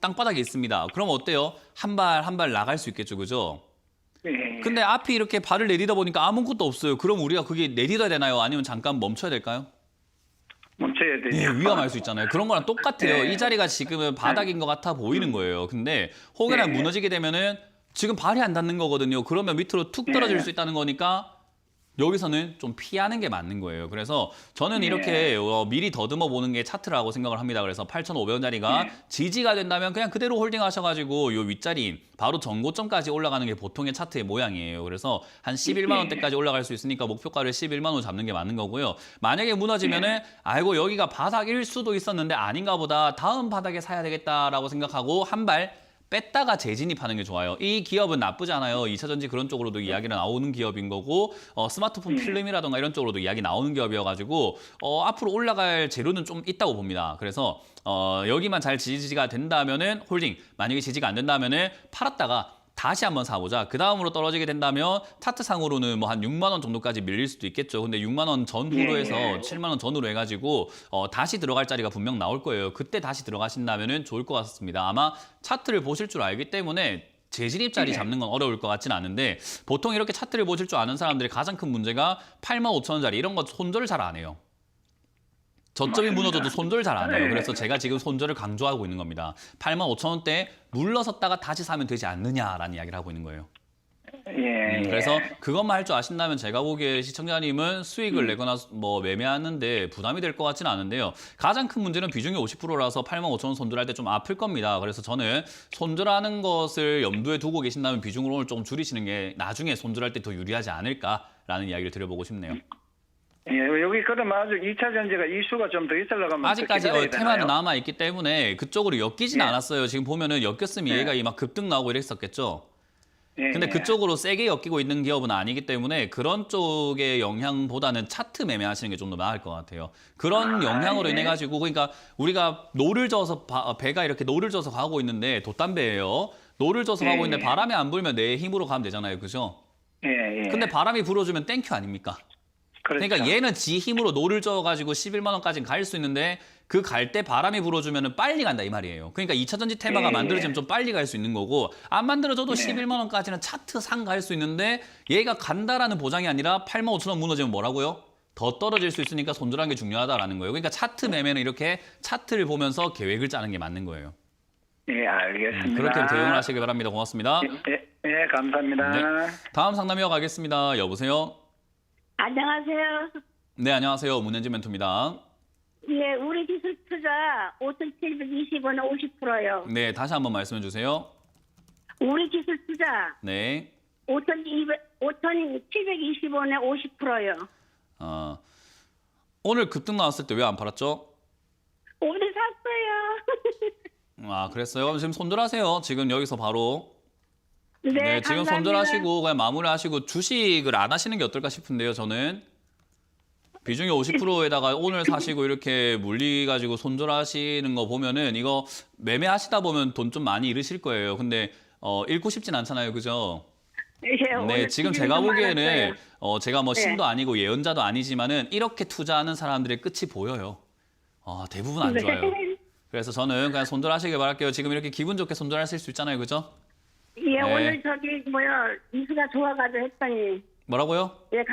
땅바닥이 있습니다. 그럼 어때요? 한 발 한 발 나갈 수 있겠죠. 그죠? 예. 근데 앞이 이렇게 발을 내딛다 보니까 아무것도 없어요. 그럼 우리가 그게 내딛어야 되나요? 아니면 잠깐 멈춰야 될까요? 멈춰야 되죠. 예, 위험할 수 있잖아요. 그런 거랑 똑같아요. 네. 이 자리가 지금은 바닥인 것 같아 보이는 거예요. 근데 혹여나 네. 무너지게 되면은 지금 발이 안 닿는 거거든요. 그러면 밑으로 툭 떨어질 네. 수 있다는 거니까 여기서는 좀 피하는 게 맞는 거예요. 그래서 저는 이렇게 미리 더듬어 보는 게 차트라고 생각을 합니다. 그래서 8,500원짜리가 지지가 된다면 그냥 그대로 홀딩 하셔가지고 요 윗자리인 바로 전고점까지 올라가는 게 보통의 차트의 모양이에요. 그래서 한 11만 원대까지 올라갈 수 있으니까 목표가를 11만 원 잡는 게 맞는 거고요. 만약에 무너지면은 아이고 여기가 바닥일 수도 있었는데 아닌가 보다 다음 바닥에 사야 되겠다라고 생각하고 한 발 뺐다가 재진입하는 게 좋아요. 이 기업은 나쁘지 않아요. 2차전지 그런 쪽으로도 이야기가 나오는 기업인 거고 스마트폰 필름이라던가 이런 쪽으로도 이야기 나오는 기업이어가지고 앞으로 올라갈 재료는 좀 있다고 봅니다. 그래서 여기만 잘 지지가 된다면은 홀딩, 만약에 지지가 안 된다면은 팔았다가 다시 한번 사보자. 그 다음으로 떨어지게 된다면 차트상으로는 뭐 한 6만 원 정도까지 밀릴 수도 있겠죠. 근데 6만 원 전후로 해서 7만 원 전후로 해가지고 다시 들어갈 자리가 분명 나올 거예요. 그때 다시 들어가신다면은 좋을 것 같습니다. 아마 차트를 보실 줄 알기 때문에 재진입 자리 잡는 건 어려울 것 같지는 않은데 보통 이렇게 차트를 보실 줄 아는 사람들의 가장 큰 문제가 85,000원짜리 이런 거 손절을 잘 안 해요. 저점이 무너져도 손절 잘 안 해요. 그래서 제가 지금 손절을 강조하고 있는 겁니다. 85,000원대에 물러섰다가 다시 사면 되지 않느냐라는 이야기를 하고 있는 거예요. 예. 그래서 그것만 할 줄 아신다면 제가 보기에 시청자님은 수익을 내거나 뭐 매매하는데 부담이 될 것 같지는 않은데요. 가장 큰 문제는 비중이 50%라서 85,000원 손절할 때 좀 아플 겁니다. 그래서 저는 손절하는 것을 염두에 두고 계신다면 비중을 오늘 조금 줄이시는 게 나중에 손절할 때 더 유리하지 않을까라는 이야기를 드려보고 싶네요. 예, 여기 그러면 아직 2차 전지가 이슈가 좀 더 있으려고 하면 아직까지 테마는 남아 있기 때문에 그쪽으로 엮이진 예. 않았어요. 지금 보면은 엮였으면 예. 얘가 막 급등 나오고 이랬었겠죠. 예, 근데 예. 그쪽으로 세게 엮이고 있는 기업은 아니기 때문에 그런 쪽의 영향보다는 차트 매매하시는 게 좀 더 나을 것 같아요. 그런 영향으로 인해 가지고 그러니까 우리가 노를 져서 배가 이렇게 노를 져서 가고 있는데 돛담배예요. 노를 져서 가고 있는데 바람이 안 불면 내 힘으로 가면 되잖아요. 그죠? 예, 예. 근데 바람이 불어주면 땡큐 아닙니까? 그렇죠. 그러니까 얘는 지 힘으로 노를 져가지고 11만 원까지는 갈 수 있는데 그 갈 때 바람이 불어주면 빨리 간다 이 말이에요. 그러니까 2차전지 테마가 예. 만들어지면 좀 빨리 갈 수 있는 거고 안 만들어져도 네. 11만 원까지는 차트 상 갈 수 있는데 얘가 간다라는 보장이 아니라 85,000원 무너지면 뭐라고요? 더 떨어질 수 있으니까 손절하는 게 중요하다라는 거예요. 그러니까 차트 매매는 이렇게 차트를 보면서 계획을 짜는 게 맞는 거예요. 예, 알겠습니다. 그렇게 대응을 하시길 바랍니다. 고맙습니다. 예, 감사합니다. 네. 다음 상담 이어가겠습니다. 여보세요? 안녕하세요. 네, 안녕하세요. 문현진 멘토입니다. 예, 우리 기술 투자 5,720원에 50%요. 네, 다시 한번 말씀해 주세요. 우리 기술 투자 네. 5,720원에 50%요. 오늘 급등 나왔을 때 왜 안 팔았죠? 오늘 샀어요. 아, 그랬어요? 그럼 지금 손절하세요. 지금 여기서 바로. 네, 지금 감사합니다. 손절하시고 그냥 마무리하시고 주식을 안 하시는 게 어떨까 싶은데요, 저는. 비중이 50%에다가 오늘 사시고 이렇게 물리가지고 손절하시는 거 보면은 이거 매매하시다 보면 돈 좀 많이 잃으실 거예요. 근데 잃고 싶진 않잖아요, 그죠? 예, 네, 오늘 지금 수익이 제가 좀 보기에는 많았어요. 제가 뭐 네. 신도 아니고 예언자도 아니지만은 이렇게 투자하는 사람들의 끝이 보여요. 대부분 안 좋아요. 네. 그래서 저는 그냥 손절하시길 바랄게요. 지금 이렇게 기분 좋게 손절하실 수 있잖아요, 그죠? 예, 네. 오늘 이수가 좋아가지고 했더니 뭐라고요? 예,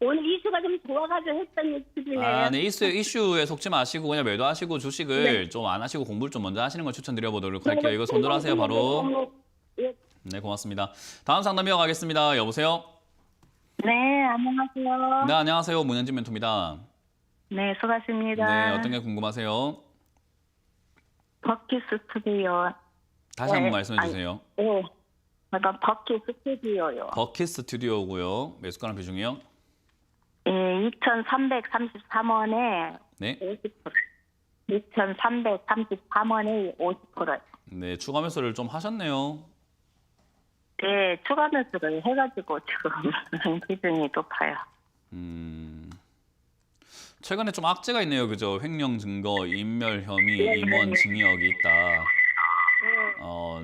오늘 이수가 좀 좋아가지고 했더니 수준이에요. 네, 이슈에 속지 마시고 그냥 매도하시고 주식을 네. 좀 안 하시고 공부를 좀 먼저 하시는 걸 추천드려보도록 할게요. 이거 손절하세요, 바로. 예. 네, 고맙습니다. 다음 상담 이어가겠습니다. 여보세요? 네, 안녕하세요. 네, 안녕하세요. 문현진 멘토입니다. 네, 수고하십니다. 네, 어떤 게 궁금하세요? 버킷 스튜디오. 다시 한번 말씀해 주세요. 네. 그러니까 버킷 스튜디오요. 버킷 스튜디오고요. 매수가랑 비중이요? 예, 2,333원에 네. 50%. 2,333원에 50%. 네, 추가 매수를 좀 하셨네요. 네, 추가 매수를 해가지고 지금 비중이 높아요. 최근에 좀 악재가 있네요. 그죠? 횡령 증거, 인멸 혐의, 임원 징역이 있다.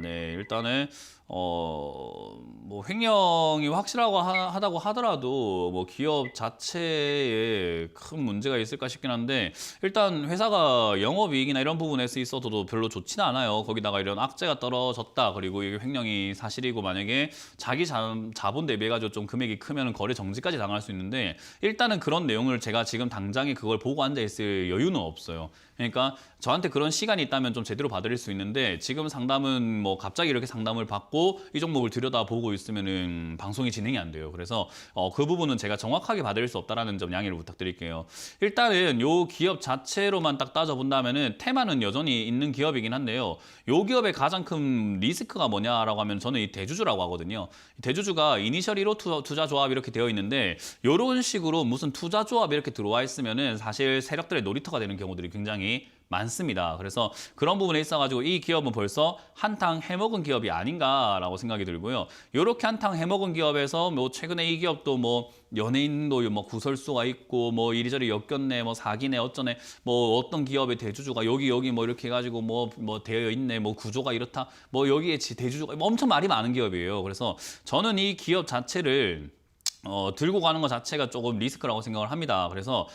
네, 일단은 뭐 횡령이 확실하고 하다고 하더라도 뭐 기업 자체에 큰 문제가 있을까 싶긴 한데 일단 회사가 영업이익이나 이런 부분에서 있어도 별로 좋지는 않아요. 거기다가 이런 악재가 떨어졌다. 그리고 이게 횡령이 사실이고 만약에 자기 자본 대비해가지고 좀 금액이 크면 거래 정지까지 당할 수 있는데 일단은 그런 내용을 제가 지금 당장에 그걸 보고 앉아있을 여유는 없어요. 그러니까 저한테 그런 시간이 있다면 좀 제대로 봐드릴 수 있는데 지금 상담은 뭐 갑자기 이렇게 상담을 받고 이 종목을 들여다보고 있으면은 방송이 진행이 안 돼요. 그래서 그 부분은 제가 정확하게 봐드릴 수 없다라는 점 양해를 부탁드릴게요. 일단은 요 기업 자체로만 딱 따져본다면은 테마는 여전히 있는 기업이긴 한데요. 요 기업의 가장 큰 리스크가 뭐냐라고 하면 저는 이 대주주라고 하거든요. 대주주가 이니셜 1호 투자 조합 이렇게 되어 있는데 요런 식으로 무슨 투자 조합 이렇게 들어와 있으면은 사실 세력들의 놀이터가 되는 경우들이 굉장히 많습니다. 그래서 그런 부분에 있어가지고 이 기업은 벌써 한탕 해먹은 기업이 아닌가라고 생각이 들고요. 이렇게 한탕 해먹은 기업에서 뭐 최근에 이 기업도 뭐 연예인도 뭐 구설수가 있고 뭐 이리저리 엮였네, 뭐 사기네, 어쩌네, 뭐 어떤 기업의 대주주가 여기 뭐 이렇게 해가지고 뭐 되어 있네, 뭐 구조가 이렇다, 뭐 여기에 대주주가 뭐 엄청 말이 많은 기업이에요. 그래서 저는 이 기업 자체를 들고 가는 것 자체가 조금 리스크라고 생각을 합니다. 그래서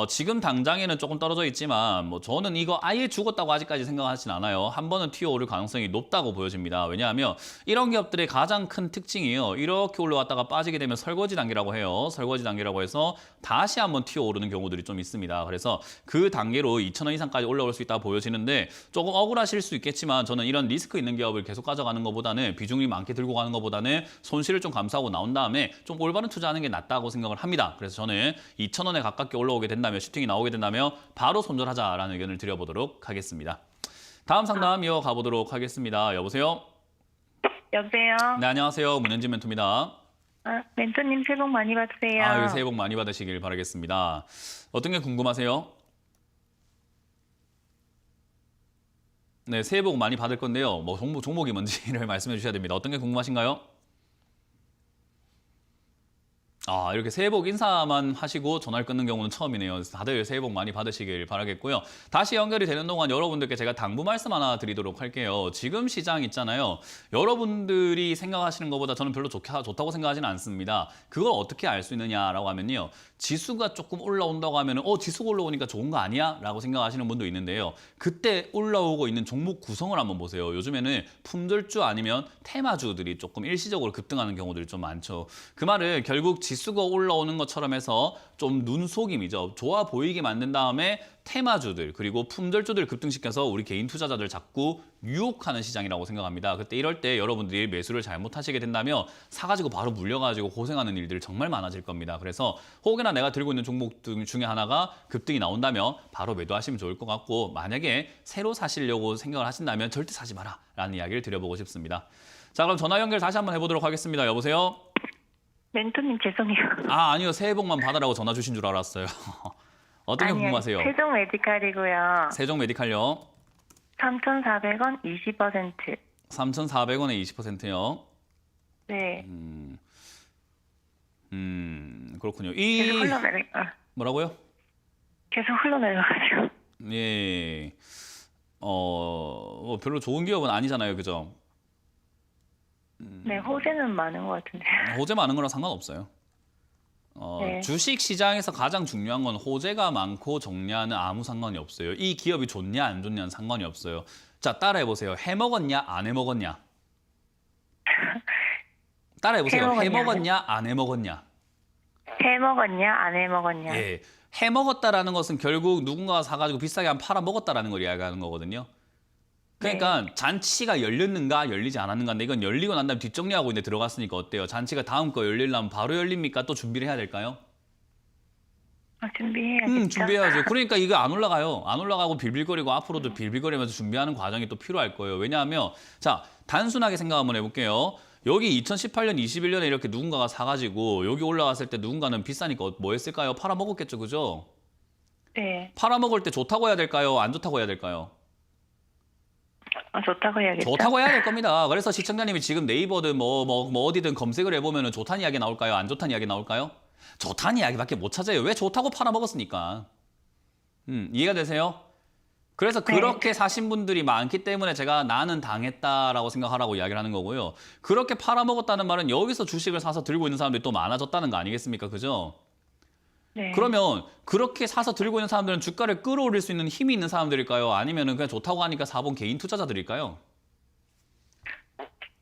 지금 당장에는 조금 떨어져 있지만 뭐 저는 이거 아예 죽었다고 아직까지 생각하진 않아요. 한 번은 튀어오를 가능성이 높다고 보여집니다. 왜냐하면 이런 기업들의 가장 큰 특징이요. 이렇게 올라왔다가 빠지게 되면 설거지 단계라고 해요. 설거지 단계라고 해서 다시 한번 튀어오르는 경우들이 좀 있습니다. 그래서 그 단계로 2,000원 이상까지 올라올 수 있다 보여지는데 조금 억울하실 수 있겠지만 저는 이런 리스크 있는 기업을 계속 가져가는 것보다는 비중이 많게 들고 가는 것보다는 손실을 좀 감수하고 나온 다음에 좀 올바른 투자하는 게 낫다고 생각을 합니다. 그래서 저는 2,000원에 가깝게 올라오게 된다면, 슈팅이 나오게 된다면 바로 손절하자라는 의견을 드려보도록 하겠습니다. 다음 상담 이어가 보도록 하겠습니다. 여보세요? 여보세요? 네, 안녕하세요. 문현진 멘토입니다. 멘토님 새해 복 많이 받으세요. 아, 새해 복 많이 받으시길 바라겠습니다. 어떤 게 궁금하세요? 네, 새해 복 많이 받을 건데요. 뭐 종목이 뭔지를 말씀해 주셔야 됩니다. 어떤 게 궁금하신가요? 아, 이렇게 새해 복 인사만 하시고 전화를 끊는 경우는 처음이네요. 다들 새해 복 많이 받으시길 바라겠고요. 다시 연결이 되는 동안 여러분들께 제가 당부 말씀 하나 드리도록 할게요. 지금 시장 있잖아요. 여러분들이 생각하시는 것보다 저는 별로 좋다고 생각하지는 않습니다. 그걸 어떻게 알 수 있느냐라고 하면요. 지수가 조금 올라온다고 하면 지수가 올라오니까 좋은 거 아니야? 라고 생각하시는 분도 있는데요. 그때 올라오고 있는 종목 구성을 한번 보세요. 요즘에는 품절주 아니면 테마주들이 조금 일시적으로 급등하는 경우들이 좀 많죠. 그 말은 결국 지수가 올라오는 것처럼 해서 좀 눈속임이죠. 좋아 보이게 만든 다음에 테마주들 그리고 품절주들 급등시켜서 우리 개인 투자자들 자꾸 유혹하는 시장이라고 생각합니다. 그때 이럴 때 여러분들이 매수를 잘못하시게 된다면 사가지고 바로 물려가지고 고생하는 일들이 정말 많아질 겁니다. 그래서 혹여나 내가 들고 있는 종목 중에 하나가 급등이 나온다면 바로 매도하시면 좋을 것 같고 만약에 새로 사시려고 생각을 하신다면 절대 사지 마라 라는 이야기를 드려보고 싶습니다. 자, 그럼 전화 연결 다시 한번 해보도록 하겠습니다. 여보세요? 멘토님 죄송해요. 아니요. 새해 복만 받으라고 전화 주신 줄 알았어요. 어떤 게 궁금하세요? 세종 메디칼이고요. 세종 메디칼요. 3,400원 20%. 3,400원에 20%요. 네. 그렇군요. 계속 뭐라고요? 계속 흘러내려가지고. 예. 별로 좋은 기업은 아니잖아요. 그죠? 네, 호재는 많은 것 같은데. 호재 많은 거랑 상관없어요. 네. 주식 시장에서 가장 중요한 건 호재가 많고 정리하는 아무 상관이 없어요. 이 기업이 좋냐 안 좋냐는 상관이 없어요. 자, 따라해보세요. 해먹었냐 안 해먹었냐? 따라해보세요. 해먹었냐 안 해먹었냐? 해먹었냐 안 해먹었냐. 예, 해먹었다라는 것은 결국 누군가가 사가지고 비싸게 한 팔아먹었다라는 걸 이야기하는 거거든요. 그러니까 잔치가 열렸는가 열리지 않았는가인데 이건 열리고 난 다음에 뒷정리하고 있는데 들어갔으니까 어때요? 잔치가 다음 거 열리려면 바로 열립니까? 또 준비를 해야 될까요? 준비해야겠죠. 준비해야죠. 그러니까 이거 안 올라가요. 안 올라가고 빌빌거리고 앞으로도 빌빌거리면서 준비하는 과정이 또 필요할 거예요. 왜냐하면 자, 단순하게 생각 한번 해볼게요. 여기 2018년, 21년에 이렇게 누군가가 사가지고 여기 올라갔을 때 누군가는 비싸니까 뭐 했을까요? 팔아먹었겠죠. 그죠? 네. 팔아먹을 때 좋다고 해야 될까요? 안 좋다고 해야 될까요? 좋다고 해야겠죠. 좋다고 해야 될 겁니다. 그래서 시청자님이 지금 네이버든 뭐 어디든 검색을 해보면 좋다는 이야기 나올까요? 안 좋다는 이야기 나올까요? 좋다는 이야기밖에 못 찾아요. 왜 좋다고 팔아먹었으니까. 이해가 되세요? 그래서 그렇게 사신 분들이 많기 때문에 제가 나는 당했다라고 생각하라고 이야기를 하는 거고요. 그렇게 팔아먹었다는 말은 여기서 주식을 사서 들고 있는 사람들이 또 많아졌다는 거 아니겠습니까? 그죠? 네. 그러면 그렇게 사서 들고 있는 사람들은 주가를 끌어올릴 수 있는 힘이 있는 사람들일까요? 아니면 그냥 좋다고 하니까 사본 개인 투자자들일까요?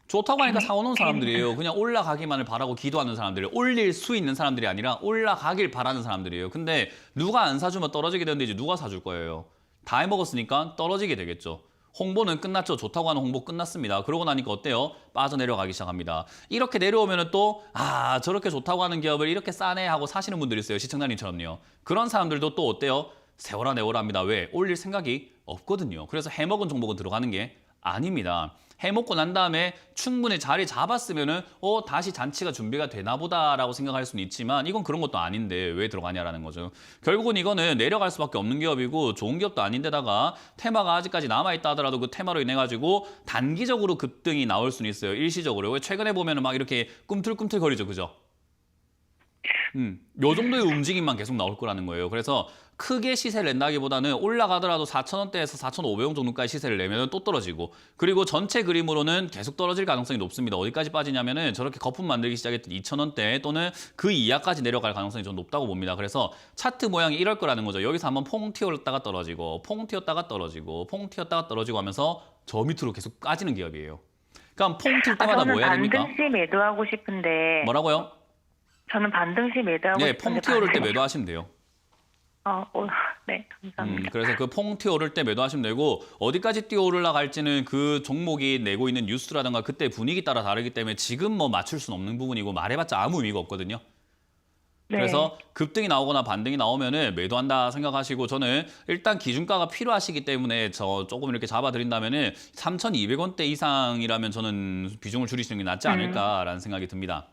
좋다고 하니까 사오는 사람들이에요. 그냥 올라가기만을 바라고 기도하는 사람들이에요. 올릴 수 있는 사람들이 아니라 올라가길 바라는 사람들이에요. 근데 누가 안 사주면 떨어지게 되는데 이제 누가 사줄 거예요? 다 해먹었으니까 떨어지게 되겠죠. 홍보는 끝났죠. 좋다고 하는 홍보 끝났습니다. 그러고 나니까 어때요? 빠져내려가기 시작합니다. 이렇게 내려오면 또 저렇게 좋다고 하는 기업을 이렇게 싸네 하고 사시는 분들이 있어요. 시청자님처럼요. 그런 사람들도 또 어때요? 세워라 내워라 합니다. 왜? 올릴 생각이 없거든요. 그래서 해먹은 종목은 들어가는 게 아닙니다. 해먹고 난 다음에 충분히 자리 잡았으면은 다시 잔치가 준비가 되나 보다라고 생각할 수는 있지만 이건 그런 것도 아닌데 왜 들어가냐라는 거죠. 결국은 이거는 내려갈 수밖에 없는 기업이고 좋은 기업도 아닌데다가 테마가 아직까지 남아있다 하더라도 그 테마로 인해 가지고 단기적으로 급등이 나올 수는 있어요. 일시적으로. 최근에 보면은 막 이렇게 꿈틀꿈틀거리죠. 그죠? 요 정도의 움직임만 계속 나올 거라는 거예요. 그래서 크게 시세를 낸다기보다는 올라가더라도 4,000원대에서 4,500원 정도까지 시세를 내면 또 떨어지고 그리고 전체 그림으로는 계속 떨어질 가능성이 높습니다. 어디까지 빠지냐면은 저렇게 거품 만들기 시작했던 2,000원대 또는 그 이하까지 내려갈 가능성이 좀 높다고 봅니다. 그래서 차트 모양이 이럴 거라는 거죠. 여기서 한번 퐁 튀었다가 떨어지고 퐁 튀었다가 떨어지고 퐁 튀었다가 떨어지고 하면서 저 밑으로 계속 까지는 기업이에요. 그럼 퐁 튈 때마다 뭐 해야 됩니까? 반등시 매도하고 싶은데. 뭐라고요? 저는 반등시 매도하고 네, 싶은데. 퐁 튀어올 때 매도하시면 돼요. 네, 감사합니다. 그래서 그 퐁 튀어오를 때 매도하시면 되고 어디까지 뛰어올라 갈지는 그 종목이 내고 있는 뉴스라든가 그때 분위기 따라 다르기 때문에 지금 뭐 맞출 수는 없는 부분이고 말해봤자 아무 의미가 없거든요. 네. 그래서 급등이 나오거나 반등이 나오면은 매도한다 생각하시고 저는 일단 기준가가 필요하시기 때문에 저 조금 이렇게 잡아드린다면은 3,200원대 이상이라면 저는 비중을 줄이시는 게 낫지 않을까라는 생각이 듭니다.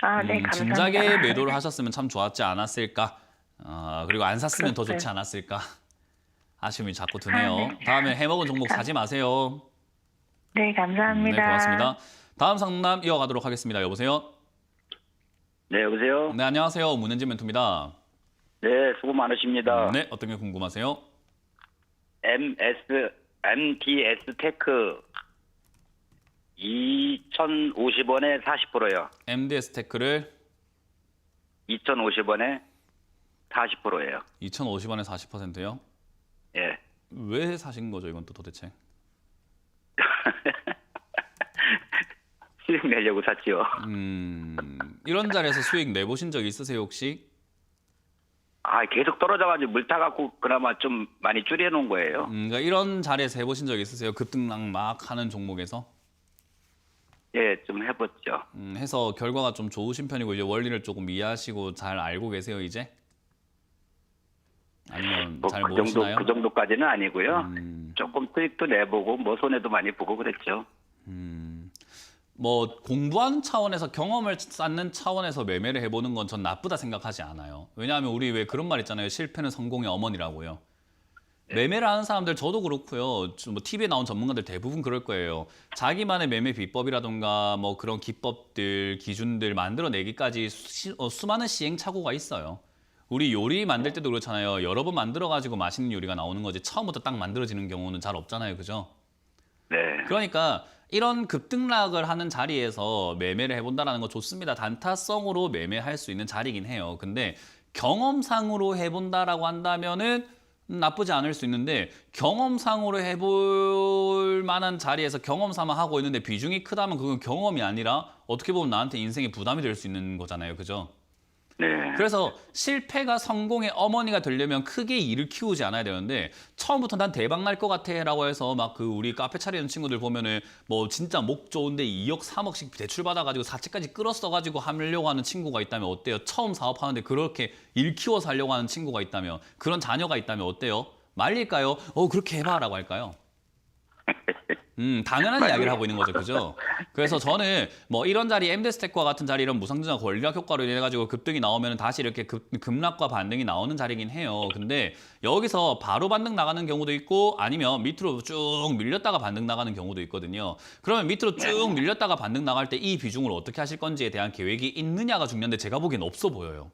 네, 감사합니다. 진작에 매도를 하셨으면 참 좋았지 않았을까. 그리고 안 샀으면 더 좋지 않았을까. 아쉬움이 자꾸 드네요. 네. 다음에 해먹은 종목 사지 마세요. 네, 감사합니다. 네, 고맙습니다. 다음 상담 이어가도록 하겠습니다. 여보세요? 네, 여보세요? 네, 안녕하세요. 문현진 멘토입니다. 네, 수고 많으십니다. 네, 어떤 게 궁금하세요? MDS 테크 2,050원에 40%요. MDS 테크를 2,050원에 40%예요. 2,050원에 40%요? 예. 왜 사신 거죠, 이건 또 도대체? 수익 내려고 샀지요. 이런 자리에서 수익 내보신 적 있으세요, 혹시? 계속 떨어져가지고 물 타갖고 그나마 좀 많이 줄여놓은 거예요. 그러니까 이런 자리에서 해보신 적 있으세요? 급등락 막 하는 종목에서? 예, 좀 해봤죠. 해서 결과가 좀 좋으신 편이고 이제 원리를 조금 이해하시고 잘 알고 계세요, 이제? 아니면 잘 모르시나요? 그 정도까지는 아니고요. 조금 수익도 내보고 뭐 손해도 많이 보고 그랬죠. 뭐 공부하는 차원에서 경험을 쌓는 차원에서 매매를 해보는 건 전 나쁘다 생각하지 않아요. 왜냐하면 우리 왜 그런 말 있잖아요. 실패는 성공의 어머니라고요. 매매를 하는 사람들 저도 그렇고요. 뭐 TV에 나온 전문가들 대부분 그럴 거예요. 자기만의 매매 비법이라던가 뭐 그런 기법들, 기준들 만들어내기까지 수많은 시행착오가 있어요. 우리 요리 만들 때도 그렇잖아요. 여러 번 만들어가지고 맛있는 요리가 나오는 거지 처음부터 딱 만들어지는 경우는 잘 없잖아요. 그죠? 네. 그러니까 이런 급등락을 하는 자리에서 매매를 해본다는 거 좋습니다. 단타성으로 매매할 수 있는 자리긴 해요. 근데 경험상으로 해본다라고 한다면은 나쁘지 않을 수 있는데 경험상으로 해볼 만한 자리에서 경험삼아 하고 있는데 비중이 크다면 그건 경험이 아니라 어떻게 보면 나한테 인생에 부담이 될 수 있는 거잖아요. 그죠? 네. 그래서 실패가 성공의 어머니가 되려면 크게 일을 키우지 않아야 되는데 처음부터 난 대박 날 것 같아 라고 해서 막 그 우리 카페 차리는 친구들 보면은 뭐 진짜 목 좋은데 2억 3억씩 대출 받아가지고 사채까지 끌었어가지고 하려고 하는 친구가 있다면 어때요? 처음 사업하는데 그렇게 일 키워서 하려고 하는 친구가 있다면 그런 자녀가 있다면 어때요? 말릴까요? 그렇게 해봐 라고 할까요? 당연한 이야기를 하고 있는 거죠. 그죠? 그래서 저는 뭐 이런 자리, MD스택과 같은 자리, 이런 무상증자 권리락 효과로 인해 가지고 급등이 나오면 다시 이렇게 급락과 반등이 나오는 자리긴 해요. 근데 여기서 바로 반등 나가는 경우도 있고 아니면 밑으로 쭉 밀렸다가 반등 나가는 경우도 있거든요. 그러면 밑으로 쭉 밀렸다가 반등 나갈 때 이 비중을 어떻게 하실 건지에 대한 계획이 있느냐가 중요한데 제가 보기엔 없어 보여요.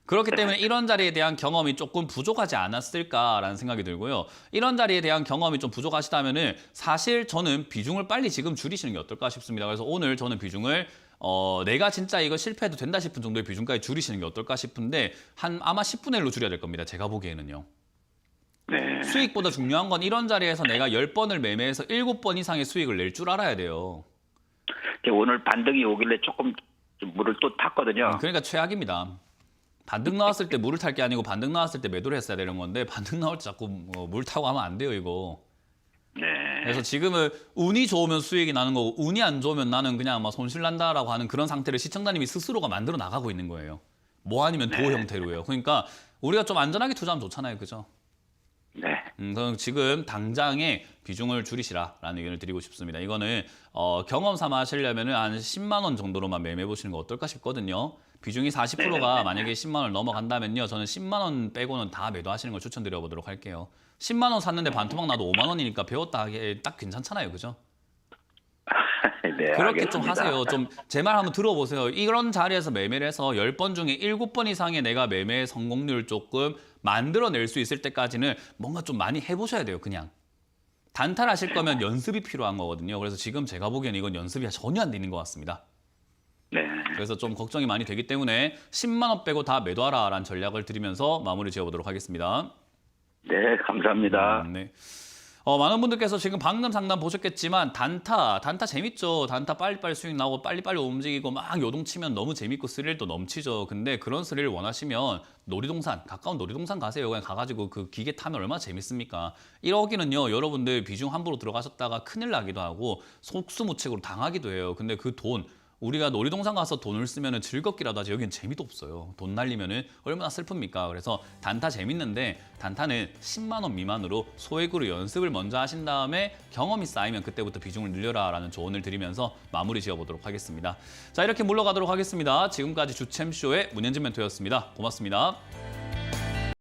그렇기 때문에 이런 자리에 대한 경험이 조금 부족하지 않았을까라는 생각이 들고요. 이런 자리에 대한 경험이 좀 부족하시다면은 사실 저는 비중을 빨리 지금 줄이시는 게 어떨까 싶습니다. 그래서 오늘 저는 비중을 내가 진짜 이거 실패해도 된다 싶은 정도의 비중까지 줄이시는 게 어떨까 싶은데 아마 10분의 1로 줄여야 될 겁니다. 제가 보기에는요. 네. 수익보다 중요한 건 이런 자리에서 내가 10번을 매매해서 7번 이상의 수익을 낼 줄 알아야 돼요. 오늘 반등이 오길래 조금 좀 물을 또 탔거든요. 그러니까 최악입니다. 반등 나왔을 때 물을 탈 게 아니고 반등 나왔을 때 매도를 했어야 되는 건데 반등 나올 때 자꾸 물 타고 하면 안 돼요, 이거. 네. 그래서 지금은 운이 좋으면 수익이 나는 거고 운이 안 좋으면 나는 그냥 막 손실 난다라고 하는 그런 상태를 시청자님이 스스로가 만들어 나가고 있는 거예요. 뭐 아니면 도 형태로요. 그러니까 우리가 좀 안전하게 투자하면 좋잖아요, 그죠? 네. 저는 지금 당장에 비중을 줄이시라라는 의견을 드리고 싶습니다. 이거는 경험 삼아 하시려면 한 10만 원 정도로만 매매해 보시는 거 어떨까 싶거든요. 비중이 40%가 만약에 10만 원을 넘어간다면요. 저는 10만 원 빼고는 다 매도하시는 걸 추천드려 보도록 할게요. 10만 원 샀는데 반토막 나도 5만 원이니까 배웠다 하기에 딱 괜찮잖아요. 그죠? 네, 그렇게 알겠습니다. 좀 하세요. 좀 제 말 한번 들어보세요. 이런 자리에서 매매를 해서 10번 중에 7번 이상의 내가 매매 성공률 조금 만들어낼 수 있을 때까지는 뭔가 좀 많이 해보셔야 돼요. 그냥. 단타하실 거면 연습이 필요한 거거든요. 그래서 지금 제가 보기에는 이건 연습이 전혀 안 되는 것 같습니다. 네. 그래서 좀 걱정이 많이 되기 때문에 10만 원 빼고 다 매도하라라는 전략을 드리면서 마무리 지어보도록 하겠습니다. 네, 감사합니다. 네. 많은 분들께서 지금 방금 상담 보셨겠지만 단타 재밌죠. 단타 빨리빨리 수익 나오고 빨리빨리 움직이고 막 요동치면 너무 재밌고 스릴도 넘치죠. 근데 그런 스릴을 원하시면 놀이동산, 가까운 놀이동산 가세요. 그냥 가가지고 그 기계 타면 얼마나 재밌습니까? 1억이는요, 여러분들 비중 함부로 들어가셨다가 큰일 나기도 하고 속수무책으로 당하기도 해요. 근데 그 돈, 우리가 놀이동산 가서 돈을 쓰면 즐겁기라도 하지 여기는 재미도 없어요. 돈 날리면 얼마나 슬픕니까? 그래서 단타 재밌는데 단타는 10만 원 미만으로 소액으로 연습을 먼저 하신 다음에 경험이 쌓이면 그때부터 비중을 늘려라라는 조언을 드리면서 마무리 지어보도록 하겠습니다. 자, 이렇게 물러가도록 하겠습니다. 지금까지 주챔쇼의 문현진 멘토였습니다. 고맙습니다.